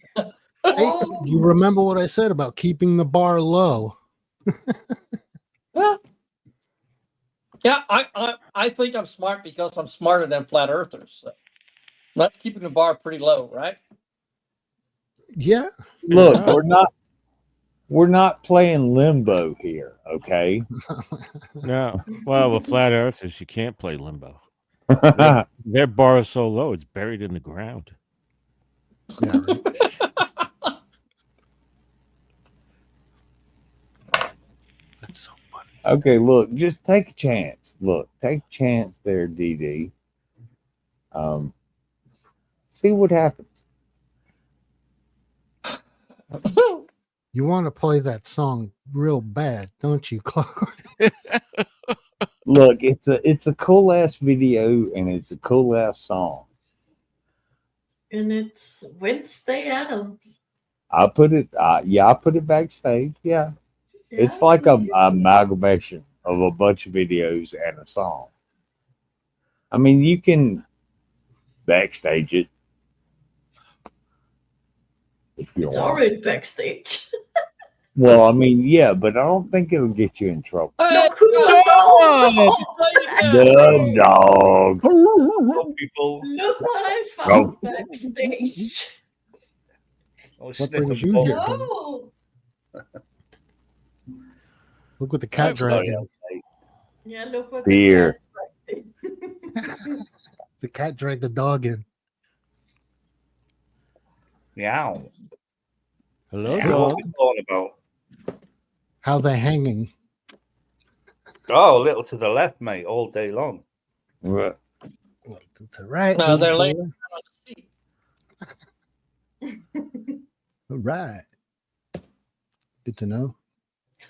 Hey, you remember what I said about keeping the bar low? Well, yeah, I think I'm smart because I'm smarter than flat earthers. So that's keeping the bar pretty low, right? Yeah. Look, we're not playing limbo here, okay? No. Well, with flat earthers, you can't play limbo. Their bar is so low, it's buried in the ground. Yeah, right. That's so funny. Okay, look, just take a chance. Look, take a chance there, DD. See what happens. You want to play that song real bad, don't you, Clark? Look, it's a cool ass video and it's a cool ass song. And it's Wednesday Adams. I put it backstage. Yeah. It's like a amalgamation of a bunch of videos and a song. I mean, you can backstage it if you It's want. already backstage. Well, I mean, yeah, but I don't think it'll get you in trouble. Look who the dogs are! The dog. Hello, people. Look what I found backstage. What brings you here? Buddy? No. Look what the cat dragging. Yeah, look what Beer. the cat dragged. The cat dragged the dog in. Meow. Hello, Meow. dog. What are you talking about? How they hanging? Oh, a little to the left, mate, all day long. What? To the right. No, they're usually. laying on the seat. All right. Good to know.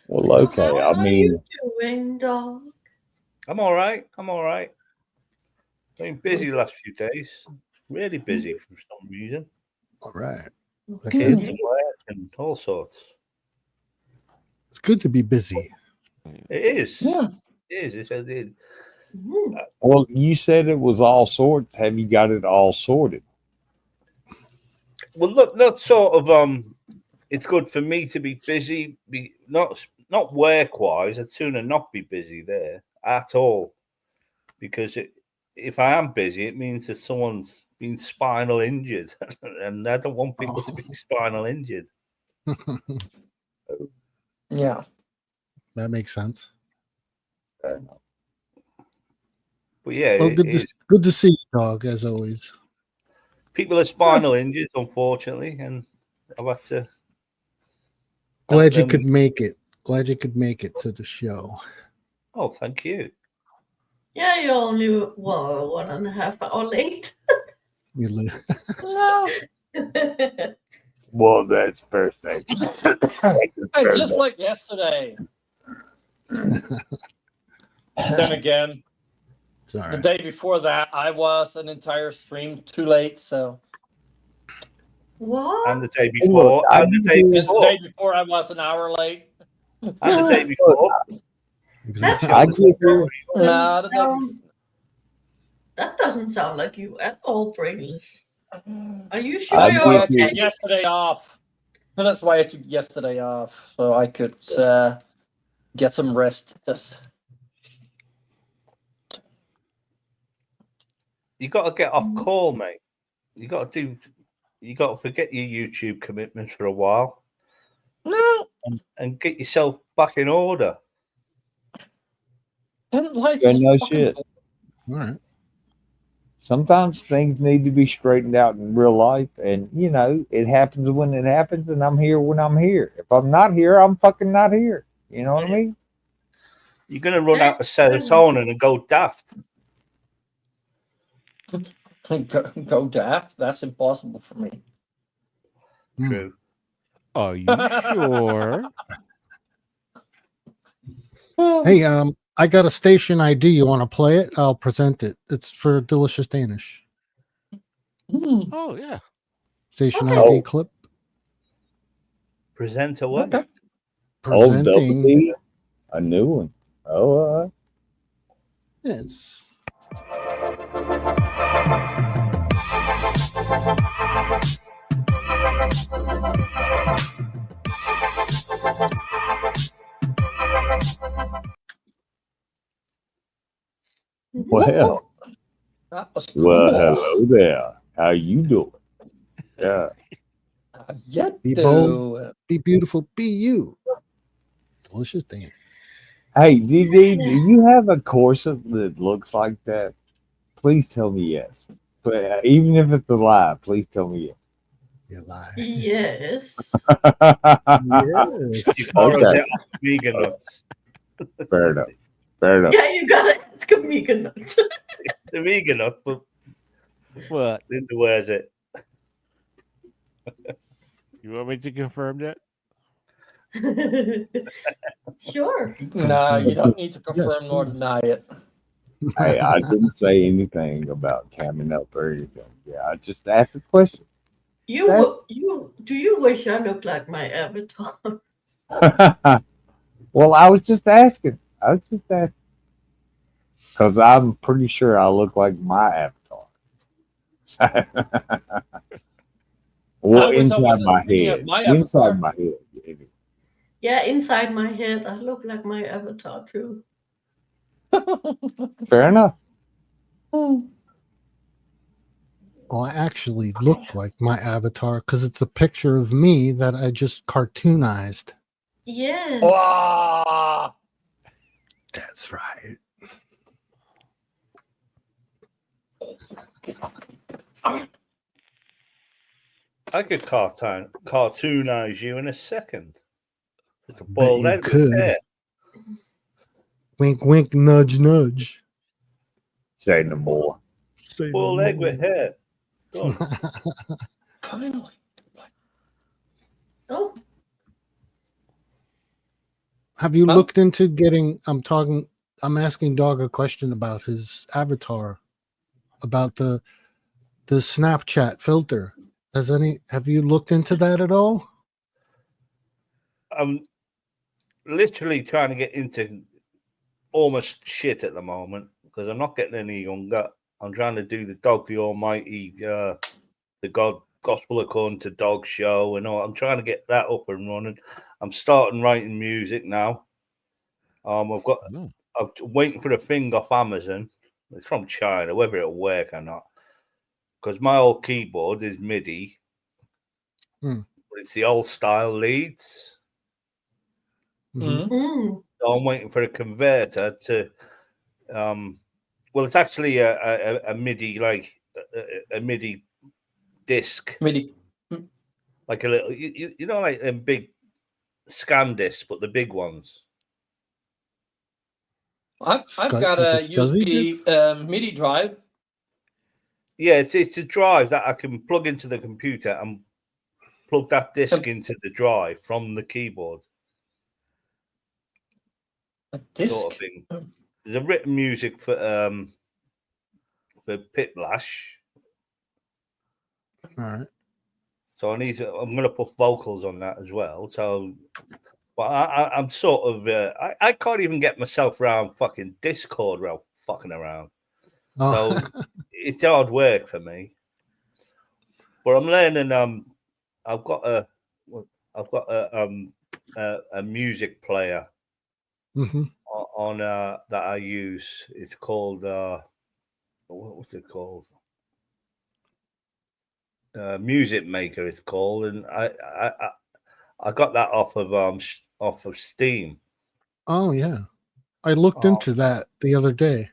Well, okay. How I are mean, you doing, dog? I'm all right. Been busy the last few days. Really busy for some reason. All right. Okay. Kids and work and all sorts. It's good to be busy. It is. Yeah. It is. It's it. Mm. well, you said it was all sorts. Have you got it all sorted? Well, look, that's sort of it's good for me to be busy, not work wise. I'd sooner not be busy there at all, because if I am busy, it means that someone's been spinal injured, and I don't want people to be spinal injured. Yeah. That makes sense. But yeah, Well, good to see you, dog, as always. people are spinal injured, unfortunately, and I've had to. Glad you them- could make it. Glad you could make it to the show. Oh, thank you. Yeah, you're only 1.5 hours late. You live. No. Well, that's perfect. Hey, just like yesterday. Then again, It's all the right. day before that, I was an entire stream too late. So, What? And the day before, I and the day and the before, day before, I was an hour late. and the day before. That I doesn't give you. No, the day sound- that doesn't sound like you at all, Brainless. Are you sure I That's why I you're give you- took okay? yesterday off. And that's why I took yesterday off, so I could get some rest. Just You got to get off call, mate. You got to forget your YouTube commitments for a while no, and get yourself back in order. then life Yeah, is no fucking shit. boring. All right. Sometimes things need to be straightened out in real life, and it happens when it happens, and I'm here when I'm here. If I'm not here, I'm fucking not here. You know what I mean? You're going to run out of serotonin and go daft. Go daft? That's impossible for me. True. Are you sure? Hey, I got a station ID. You want to play it? I'll present it. It's for Delicious Danish. Oh yeah. Station Okay. ID Oh. clip. Present a what? Okay. Oh, double Presenting. D, a new one. Oh, It's well, That was cool. well, hello there. How you doing? Yeah. Yet Be to bold. Be beautiful. Be you. Delicious Danish. Hey, DD, do you have a Corsa that looks like that? Please tell me yes. But even if it's a lie, please tell me You lie. Yes. yes. Yes. You borrowed Okay. it off AmigaNuts. Fair enough. Fair enough. Yeah, you gotta ask AmigaNuts. The AmigaNuts, but What? Linda wears it. You want me to confirm that? Sure. No, you don't need to Yes, confirm nor please. deny it. Hey, I didn't say anything about camming up or anything. Yeah, I just asked a question. Do you wish I looked like my avatar? Well, I was just asking. Because I'm pretty sure I look like my avatar. Well, I was always inside my thinking of head. my Inside avatar. my head. Anyway. Yeah, inside my head, I look like my avatar too. Fair enough. Well, I actually look like my avatar because it's a picture of me that I just cartoonized. Yes. Wow. That's right. I could cartoonize you in a second. With a Bet bald you head with could. hair. Wink, wink, nudge, nudge. Say no more. Say Bald no head with more. hair. Done. Finally. Oh, Have you Huh? looked into getting? I'm asking Dog a question about his avatar, about the Snapchat filter. Have you looked into that at all? I'm literally trying to get into almost shit at the moment because I'm not getting any younger. I'm trying to do the Dog the Almighty, the Gospel According to Dog show and all. I'm trying to get that up and running. I'm starting writing music now. I'm waiting for a thing off Amazon. It's from China, whether it'll work or not. Because my old keyboard is MIDI, but it's the old style leads. Mhm. So I'm waiting for a converter to. Well, it's actually a MIDI, like a MIDI disc, MIDI. like a little, like a big scan disc, but the big ones. I've Scu- got like a a SCSI USB disc? MIDI drive. Yeah, it's a drive that I can plug into the computer and plug that disc into the drive from the keyboard. A disc. Sort of thing. There's a written music for Pitlash. All right. So I'm going to put vocals on that as well. So, but I'm sort of I can't even get myself around fucking Discord around fucking around. Oh. So it's hard work for me. But I'm learning. I've got a music player Mhm. on that I use. It's called what's it called? Music Maker. It's called, and I got that off of Steam. Oh yeah, I looked into that the other day.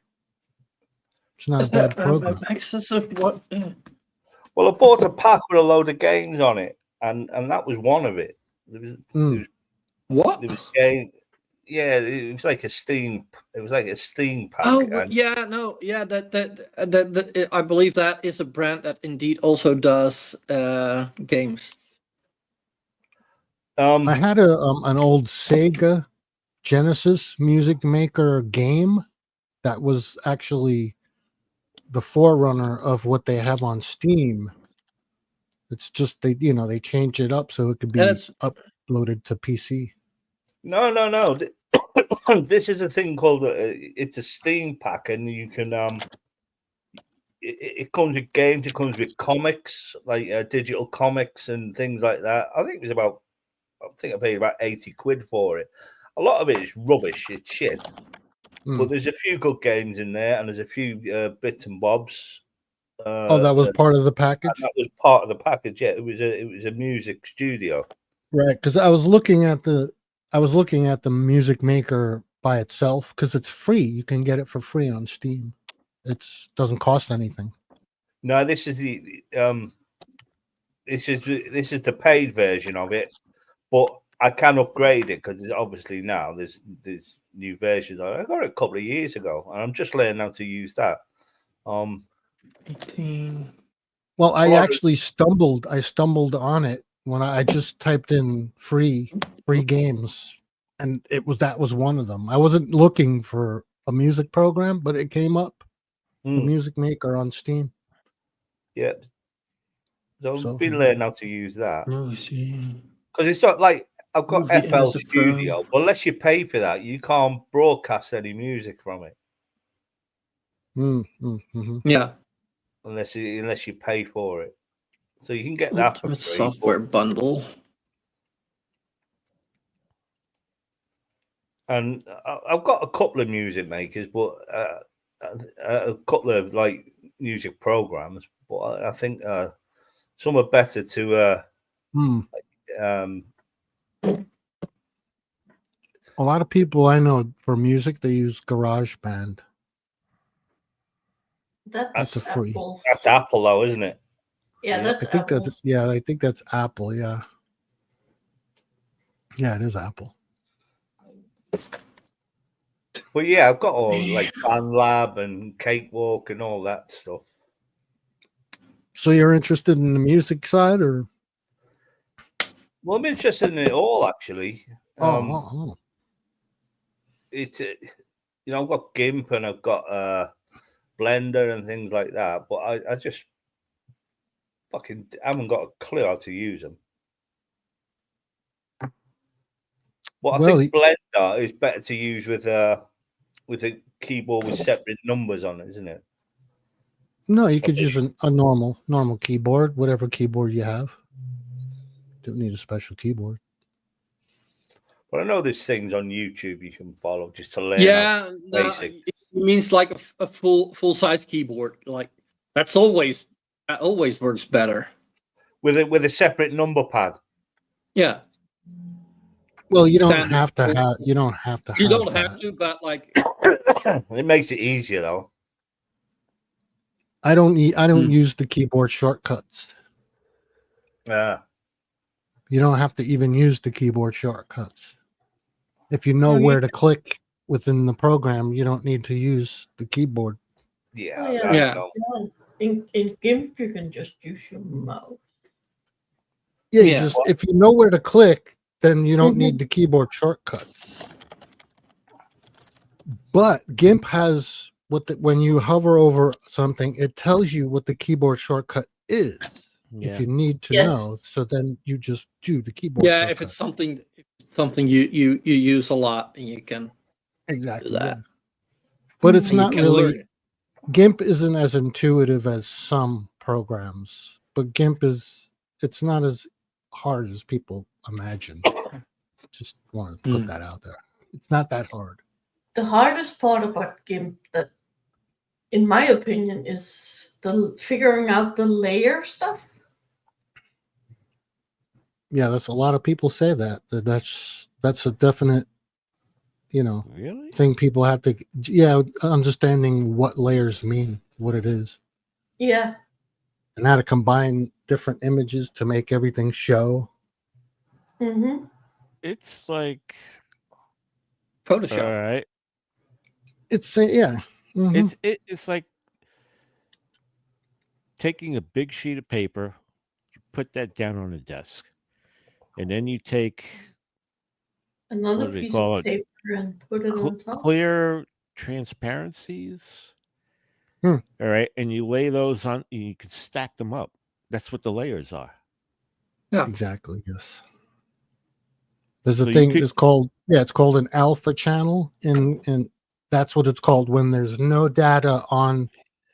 It's not a bad program. Access of what? Well, I bought a pack with a load of games on it, and that was one of it. What? There was game. Yeah, it was like a Steam. It was like a Steam pack. Oh, and yeah, no, yeah. That I believe that is a brand that indeed also does games. I had an old Sega Genesis Music Maker game that was actually the forerunner of what they have on Steam. It's just they change it up so it could be uploaded to PC. No. This is a thing called it's a Steam pack, and you can it comes with games. It comes with comics, like digital comics and things like that. I think I paid about 80 quid for it. A lot of it is rubbish. It's shit. But there's a few good games in there, and there's a few bits and bobs. That was part of the package. That was part of the package. Yeah, it was a music studio. Right, because I was looking at the Music Maker by itself because it's free. You can get it for free on Steam. It doesn't cost anything. No, this is the this is the paid version of it, but I can upgrade it because obviously now there's new versions. I got it a couple of years ago, and I'm just learning how to use that. 18. Well, I actually stumbled on it when I just typed in free games, and that was one of them. I wasn't looking for a music program, but it came up, the Music Maker on Steam. Yeah, so I've been learning how to use that Because it's not like I've got FL Studio, but unless you pay for that, you can't broadcast any music from it. Yeah, unless you pay for it. So you can get that for free. Software bundle. And I've got a couple of music makers, but a couple of like music programs. But I think some are better to. A lot of people I know for music they use GarageBand. That's a free. Apple's. That's Apple, though, isn't it? Yeah, that's I think Apple's. I think that's Apple. Yeah, it is Apple. Well, yeah, I've got all like BandLab and Cakewalk and all that stuff. So you're interested in the music side, or? Well, I'm interested in it all, actually. It's I've got GIMP and I've got Blender and things like that, but I just fucking haven't got a clue how to use them. Well, I think Blender is better to use with a keyboard with separate numbers on it, isn't it? No, you could use a normal keyboard, whatever keyboard you have. Don't need a special keyboard. But I know there's things on YouTube you can follow just to learn. Basics. It means like a full size keyboard. Like that always works better with a separate number pad. Yeah. Well, you don't have to have. You don't have to. You don't have to, but like it makes it easier though. I don't use the keyboard shortcuts. Yeah. You don't have to even use the keyboard shortcuts. If you know where to click within the program, you don't need to use the keyboard. Yeah. In GIMP, you can just use your mouse. Yeah. If you know where to click, then you don't need the keyboard shortcuts. But GIMP has when you hover over something, it tells you what the keyboard shortcut is. Yeah. If you need to know, so then you just do the keyboard. Yeah, shortcut. if it's something you use a lot, and you can exactly do that. Yeah. But it's not really. GIMP isn't as intuitive as some programs, but GIMP it's not as hard as people imagine. Just want to put that out there. It's not that hard. The hardest part about GIMP, that, in my opinion, is figuring out the layer stuff. Yeah, that's a lot of people say that's a definite, really? thing people have to. Understanding what layers mean. what it is, Yeah. and how to combine different images to make everything show. Mm-hmm. It's like Photoshop. all right. It's yeah. Mhm. It's like taking a big sheet of paper, you put that down on a desk, and then you take Another what do they piece call of it? paper and put it on top. Clear transparencies. Hmm. All right, and you lay those on. You can stack them up. That's what the layers are. Yeah. Exactly. Yes. There's a So you thing. could- It's called it's called an alpha channel, and that's what it's called when there's no data on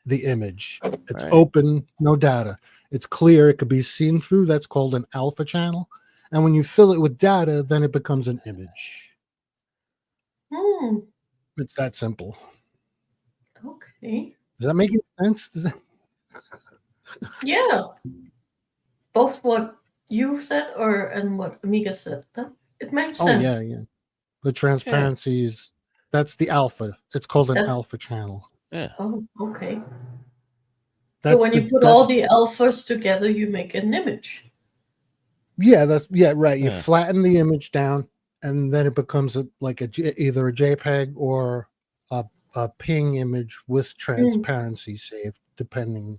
the image. It's Right. open, no data. It's clear. It could be seen through. That's called an alpha channel. And when you fill it with data, then it becomes an image. Hmm. It's that simple. Okay. Does that make sense? Does that- Yeah. Both what you said and what Amiga said. It makes Oh sense. yeah. The transparencies. That's the alpha. It's called an That- alpha channel. Yeah. Oh, okay. That's So when you put all the alphas together, you make an image. right. You Yeah. flatten the image down, and then it becomes either a JPEG or a ping image with transparency saved, depending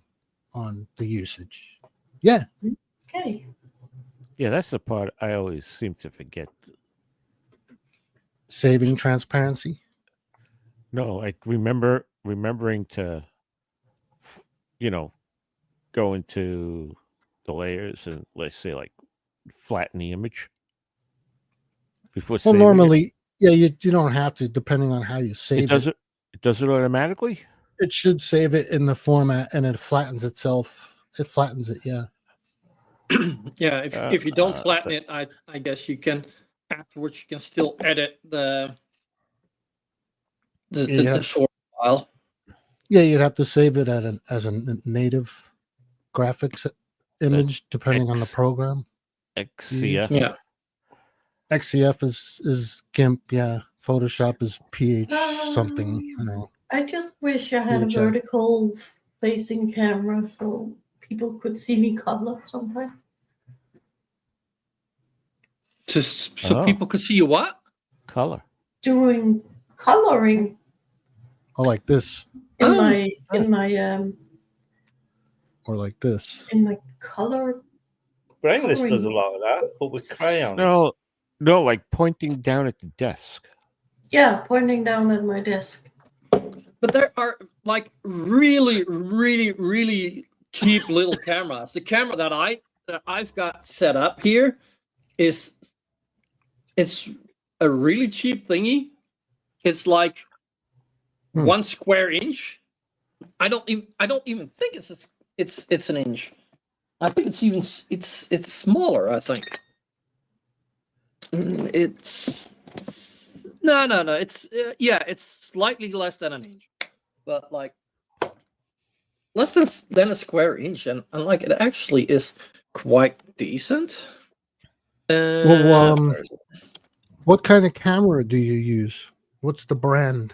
on the usage. Yeah, Okay. Yeah, that's the part I always seem to forget. saving transparency. No, like remembering to, go into the layers and let's say like flatten the image before Well, saving normally, you don't have to, depending on how you it save does it. it does it automatically. It should save it in the format, and it flattens itself. It flattens it. Yeah. Yeah, if you don't flatten it, I guess you can afterwards you can still edit the source file. Yeah, you'd have to save it as a native graphics image, depending on the program. XCF. Yeah. XCF is GIMP. Yeah, Photoshop is PH something. I just wish I had a VHS. vertical facing camera so people could see me color sometime. Just so Oh. people could see you what? Color. Doing coloring Or like this, in Oh. my or like this. in my color. Brainless does a Coloring. lot of that, but with crayons. No, like pointing down at the desk. Yeah, pointing down at my desk. But there are like really, really, really cheap little cameras. The camera that I've got set up here it's a really cheap thingy. It's like 1 square inch. I don't even think it's an inch. I think it's smaller. I think it's no. It's it's slightly less than an inch, but like less than a square inch, and like it actually is quite decent. What kind of camera do you use? What's the brand?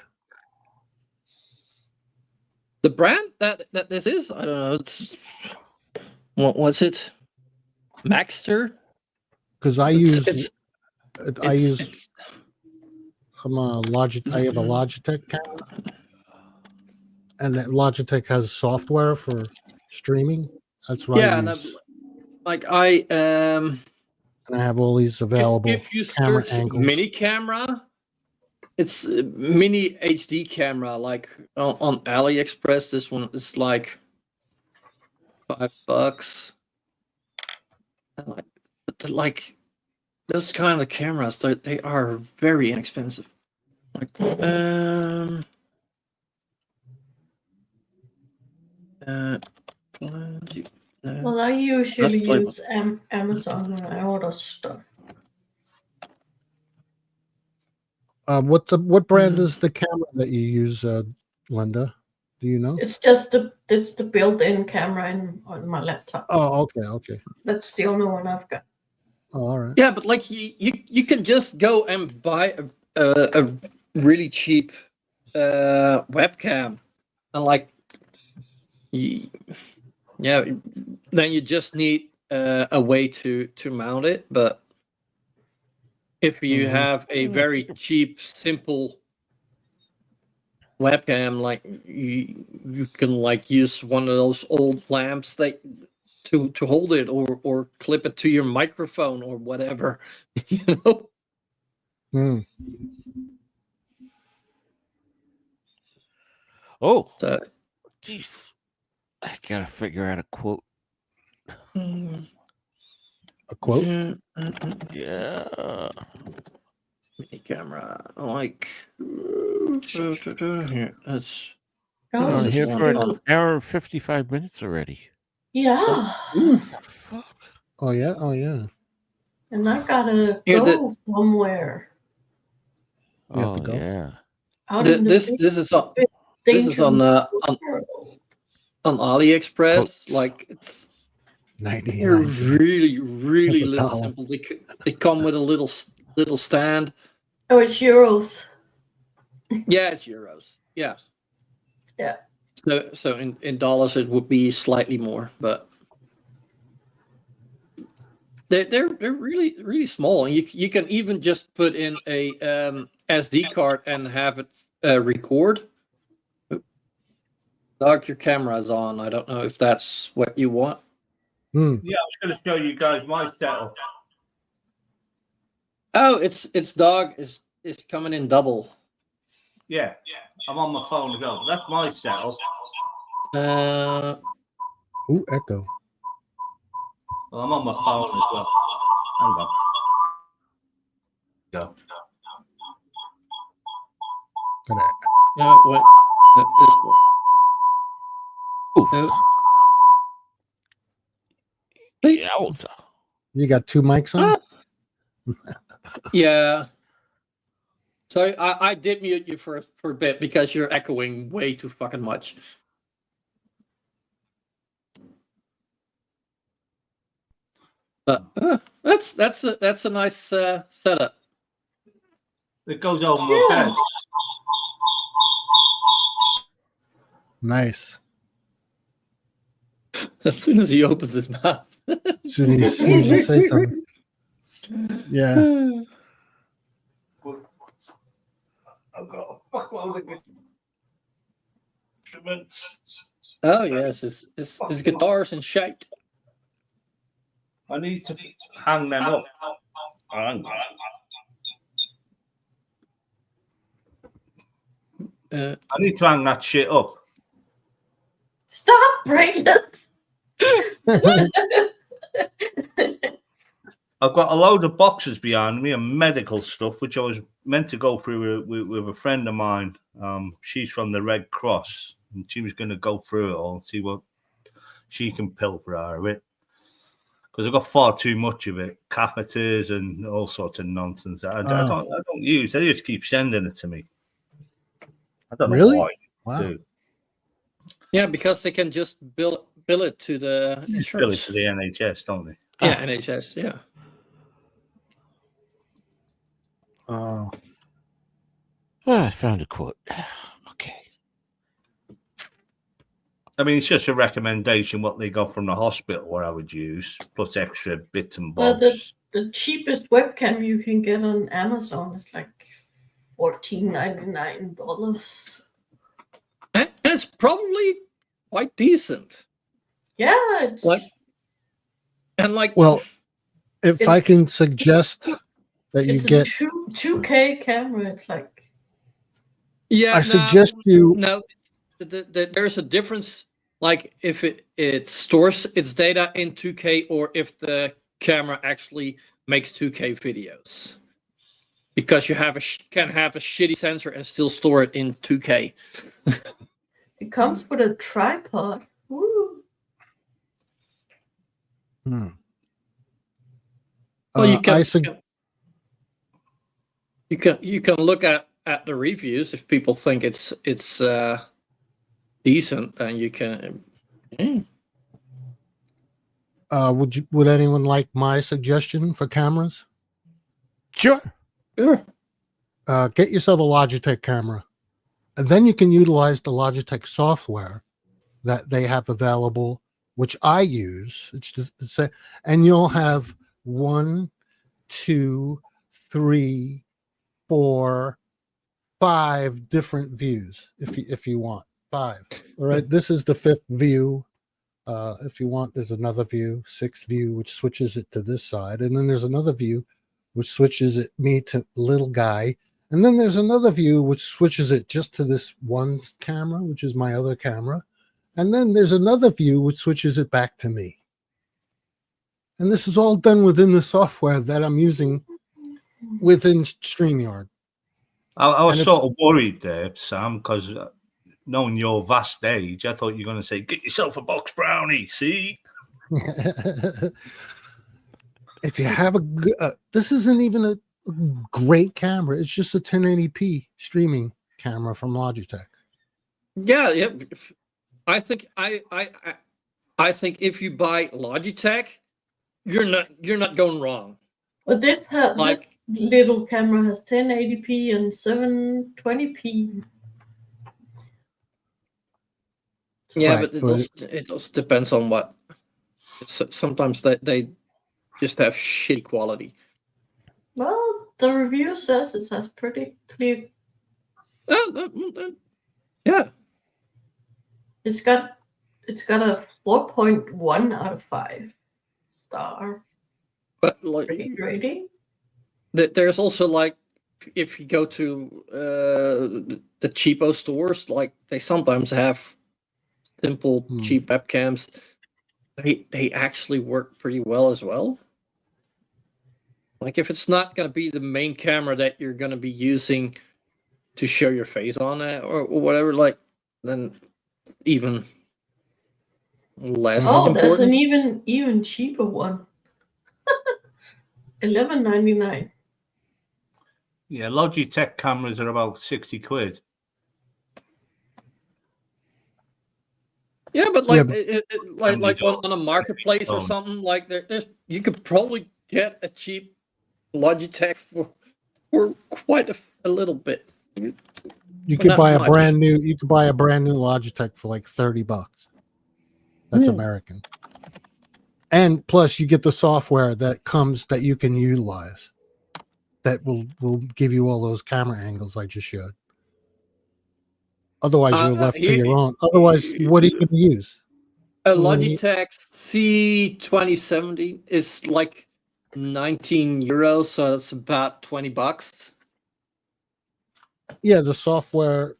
The brand that this is, I don't know. It's what's it? Maxter. Because I use I have a Mm-hmm. Logitech camera, and that Logitech has software for streaming. That's what I use. And I have all these available If you camera search angles. mini camera, it's a mini HD camera. Like on AliExpress, this one is like $5. And like those kind of cameras, they are very inexpensive. Like Well, I usually use Amazon when I order stuff. What brand is the camera that you use, Linda? Do you know? It's just the built-in camera on my laptop. Oh, okay. That's the only one I've got. Oh, all right. Yeah, but like you can just go and buy a really cheap webcam, and like Yeah, then you just need a way to mount it. But if you have a very cheap, simple webcam, like you can like use one of those old lamps that to hold it, or clip it to your microphone or whatever, you know. Hmm. Oh, So, jeez. I gotta figure out a quote. A quote. Yeah. mini camera, like here. That's Oh, Been on this here one for on. an hour and 55 minutes already. yeah. Fuck. Oh yeah. Oh yeah. And I gotta Here, go somewhere You have Oh, to go. yeah. out in the this big, is on dangerous world. AliExpress. Quotes. Like it's 99 they're cents. really That's little $1. simple. They come with a little stand. Oh, it's euros. Yeah, it's euros. Yeah. Yeah. So in dollars it would be slightly more, but they're really small, and you can even just put in a SD card and have it record. Dog, your camera's on. I don't know if that's what you want. Hmm. Yeah, I was going to show you guys my setup. Oh, it's dog is coming in double. Yeah, I'm on my phone as well. That's my setup. Ooh, echo. Well, I'm on my phone as well. Hang on. Go. Got it. No, what? This one. Ooh. No. Yowza. You got two mics on? Yeah. So I did mute you for a bit because you're echoing way too fucking much. But that's a nice setup. It goes over my bed. Nice. As soon as he opens his mouth. As soon as you say something. Yeah. I've got a fuckload of instruments. Oh yes, his guitar's in shape. I need to hang them up. Hang on. I need to hang that shit up. Stop, Brandon. I've got a load of boxes behind me and medical stuff, which I was meant to go through with a friend of mine. She's from the Red Cross, and she was going to go through it all and see what she can pilfer out of it. Because I've got far too much of it, catheters and all sorts of nonsense. I don't use. They just keep sending it to me. I don't know why. Wow. Do. Yeah, because they can just bill it to the insurance. Bill it to the NHS, don't they? Yeah, NHS. Yeah. Oh. I found a quote. Okay. I mean, it's just a recommendation what they got from the hospital where I would use, plus extra bits and Well, bobs. the cheapest webcam you can get on Amazon is like $14.99. And it's probably quite decent. Yeah, it's Well, if I can suggest that you it's get, a 2K camera. It's like Yeah, I suggest you. No, there's a difference. Like if it stores its data in 2K, or if the camera actually makes 2K videos, because you can have a shitty sensor and still store it in 2K. it comes with a tripod. Woo. Hmm. Well, you can you can look at the reviews. If people think it's decent, then you can. Would anyone like my suggestion for cameras? Sure. Sure. Get yourself a Logitech camera, and then you can utilize the Logitech software that they have available, which I use. It's just the same, and you'll have 1, 2, 3, 4, 5 different views if you want 5. All right, this is the 5th view. If you want, there's another view, 6th view, which switches it to this side, and then there's another view which switches me to little guy, and then there's another view which switches it just to this one camera, which is my other camera, and then there's another view which switches it back to me. And this is all done within the software that I'm using within StreamYard. I was And sort of worried there, Sam, because knowing your vast age, I thought you were going to say, "Get yourself a box brownie." See, if you have a good, this isn't even a great camera. It's just a 1080p streaming camera from Logitech. Yeah. I think I think if you buy Logitech, you're not going wrong. But this Like- little camera has 1080p and 720p. Yeah, Right, but it also depends on what. Sometimes they just have shitty quality. Well, the review says it has pretty clear. Yeah. It's got a 4.1 out of 5 star But like rating. there's also like if you go to the cheapo stores, like they sometimes have simple cheap webcams. They actually work pretty well as well. Like if it's not going to be the main camera that you're going to be using to show your face on it or whatever, like then even less Oh, there's an important. even cheaper one. $11.99. yeah, Logitech cameras are about 60 quid. Yeah, but like Yeah, like on a marketplace or something, like there's you could probably get a cheap Logitech for quite a little bit. You But could not buy a much. brand new. You could buy a brand new Logitech for like $30. That's American. And plus, you get the software that comes that you can utilize. That will give you all those camera angles I just showed. Otherwise, you're left to your own. Otherwise, what are you going to use? A Logitech C2070 is like 19 euros, so that's about $20. Yeah, the software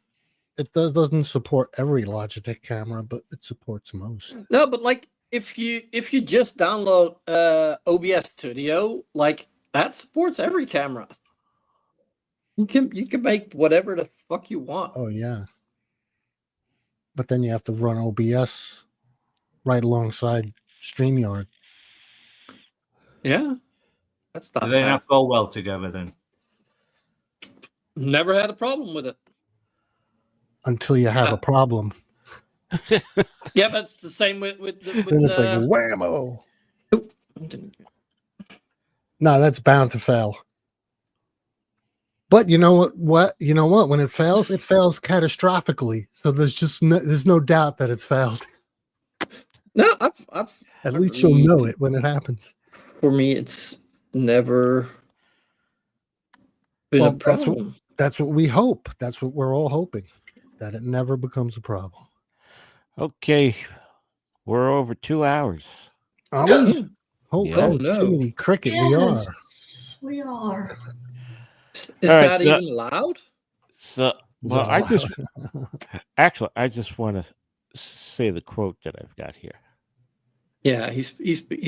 it doesn't support every Logitech camera, but it supports most. No, but like if you just download OBS Studio, like that supports every camera. You can make whatever the fuck you want. Oh yeah, but then you have to run OBS right alongside StreamYard. Yeah, that's not Do they bad. not go well together then? Never had a problem with it. Until you have a problem. Yeah, but it's the same with Then it's like whammo. No, that's bound to fail. But you know what? You know what? When it fails catastrophically. So there's no doubt that it's failed. No, At least you'll know it when it happens. For me, it's never been a problem. That's what we hope. That's what we're all hoping. That it never becomes a problem. Okay, we're over 2 hours. Are we? Yeah. Oh no. Jiminy Cricket, Yes, we are. Is All right, that so- even loud? So, well, So- I just want to say the quote that I've got here. Yeah, he's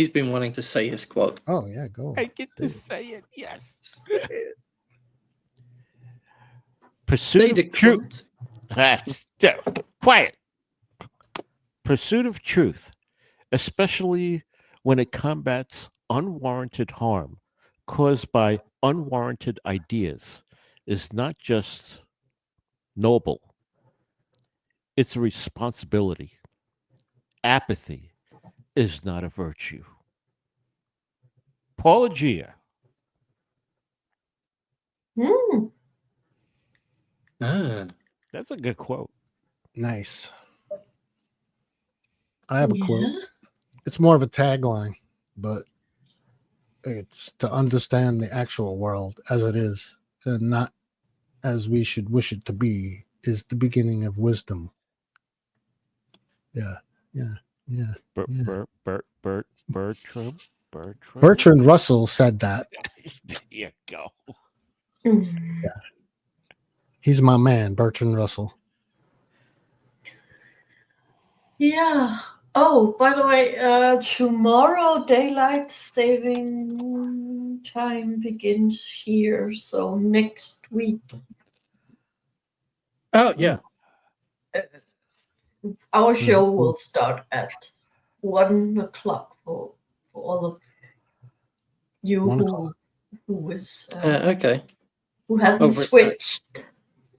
been wanting to say his quote. Oh yeah, go. I get to say it, yes. Pursuit Say of the truth. quote. Quiet. Pursuit of truth, especially when it combats unwarranted harm caused by unwarranted ideas, is not just noble, it's a responsibility. Apathy is not a virtue. Paula Gia. Ah. That's a good quote. Nice. I have a quote. It's more of a tagline, but it's to understand the actual world as it is and not as we should wish it to be is the beginning of wisdom. Yeah. Yeah. Bertram. Bertrand Russell said that. There you go. Yeah. He's my man, Bertrand Russell. Yeah. Oh, by the way, tomorrow daylight saving time begins here. So next week, Oh yeah. our show will start at 1 o'clock for all of you 1 who is Okay. who hasn't Over- switched.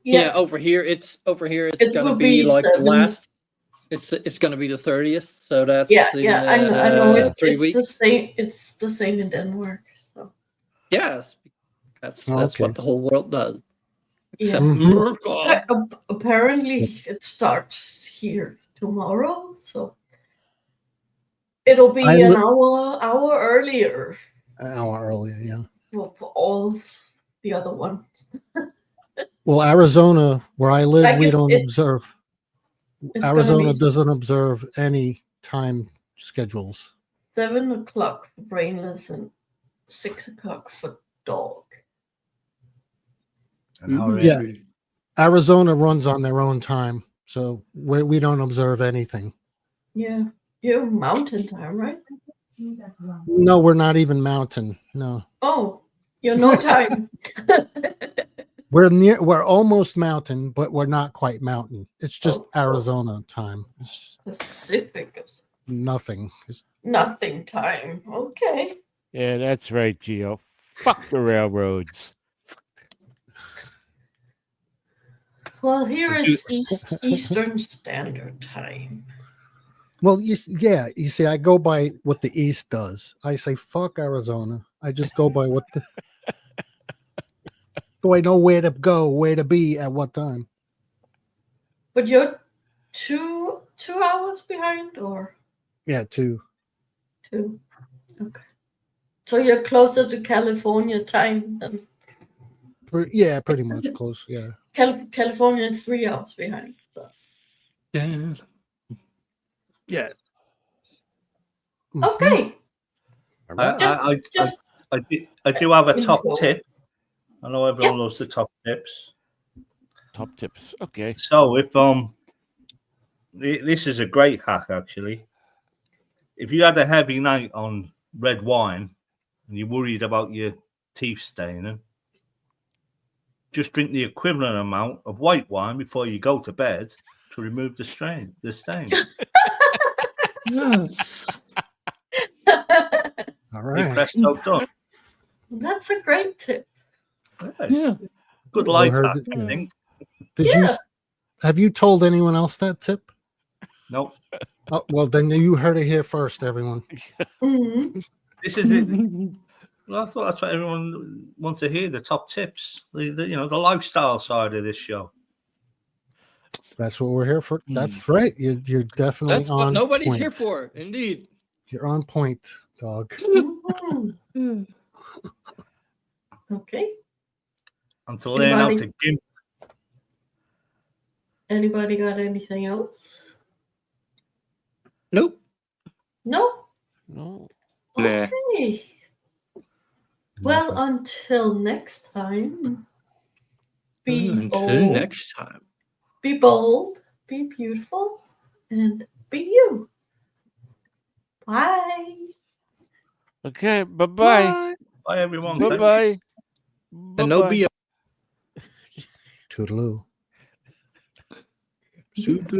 Yeah, Yet. over here it's It gonna will be be like the 7. last. It's gonna be the 30th. So that's Yeah, in, yeah, I know. It's 3 it's weeks. the same. It's the same in Denmark. So Yes, that's Okay. what the whole world does. yeah. Except America. Apparently, it starts here tomorrow. So it'll be an hour earlier An hour earlier, yeah. for all the other ones. Well, Arizona, where I live, Like we it's- don't it's- observe. It's gonna Arizona be doesn't observe any time schedules. 7 o'clock for brainless and 6 o'clock for dog. And how Yeah. every- Arizona runs on their own time, so we don't observe anything. Yeah, you have mountain time, right? No, we're not even mountain. No, Oh, you're no time. we're almost mountain, but we're not quite mountain. It's just Oh, so- Arizona time. It's Pacific is nothing. It's, nothing time. Okay. Yeah, that's right, Geo. Fuck the railroads. Well, here Would you- it's Eastern Standard Time. well, you see, I go by what the East does. I say fuck Arizona. I just go by what the. So I know where to go, where to be at what time. But you're two hours behind, or Yeah, 2. 2? Okay. So you're closer to California time than Yeah, pretty much close. Yeah. California is 3 hours behind. So. Yeah. Yeah. Okay. I do have a top info. tip. I know everyone Yes. loves the top tips. Top tips. Okay. So if this is a great hack actually. If you had a heavy night on red wine and you're worried about your teeth staining, just drink the equivalent amount of white wine before you go to bed to remove the stain. All Hey, right. presto, done. That's a great tip. Yeah. Good Well, life heard hack, it. I think. Have you told anyone else that tip? No, Oh, well, then you heard it here first, everyone. Mhm. this is it. Well, I thought that's what everyone wants to hear, the top tips, the lifestyle side of this show. That's what we're here for. That's right. You're definitely That's on what nobody's point. here for. Indeed. You're on point, dog. Mhm. Okay. And to learn how to Anybody? gimp. Anybody got anything else? Nope. No? No. Nah. Okay. Well, until next time, be Until bold, next time. be bold, be beautiful, and be you. Bye. Okay. Bye-bye. Bye, everyone. Thank you. Bye-bye. And no Bye-bye. BS. Toodaloo. Toodaloo.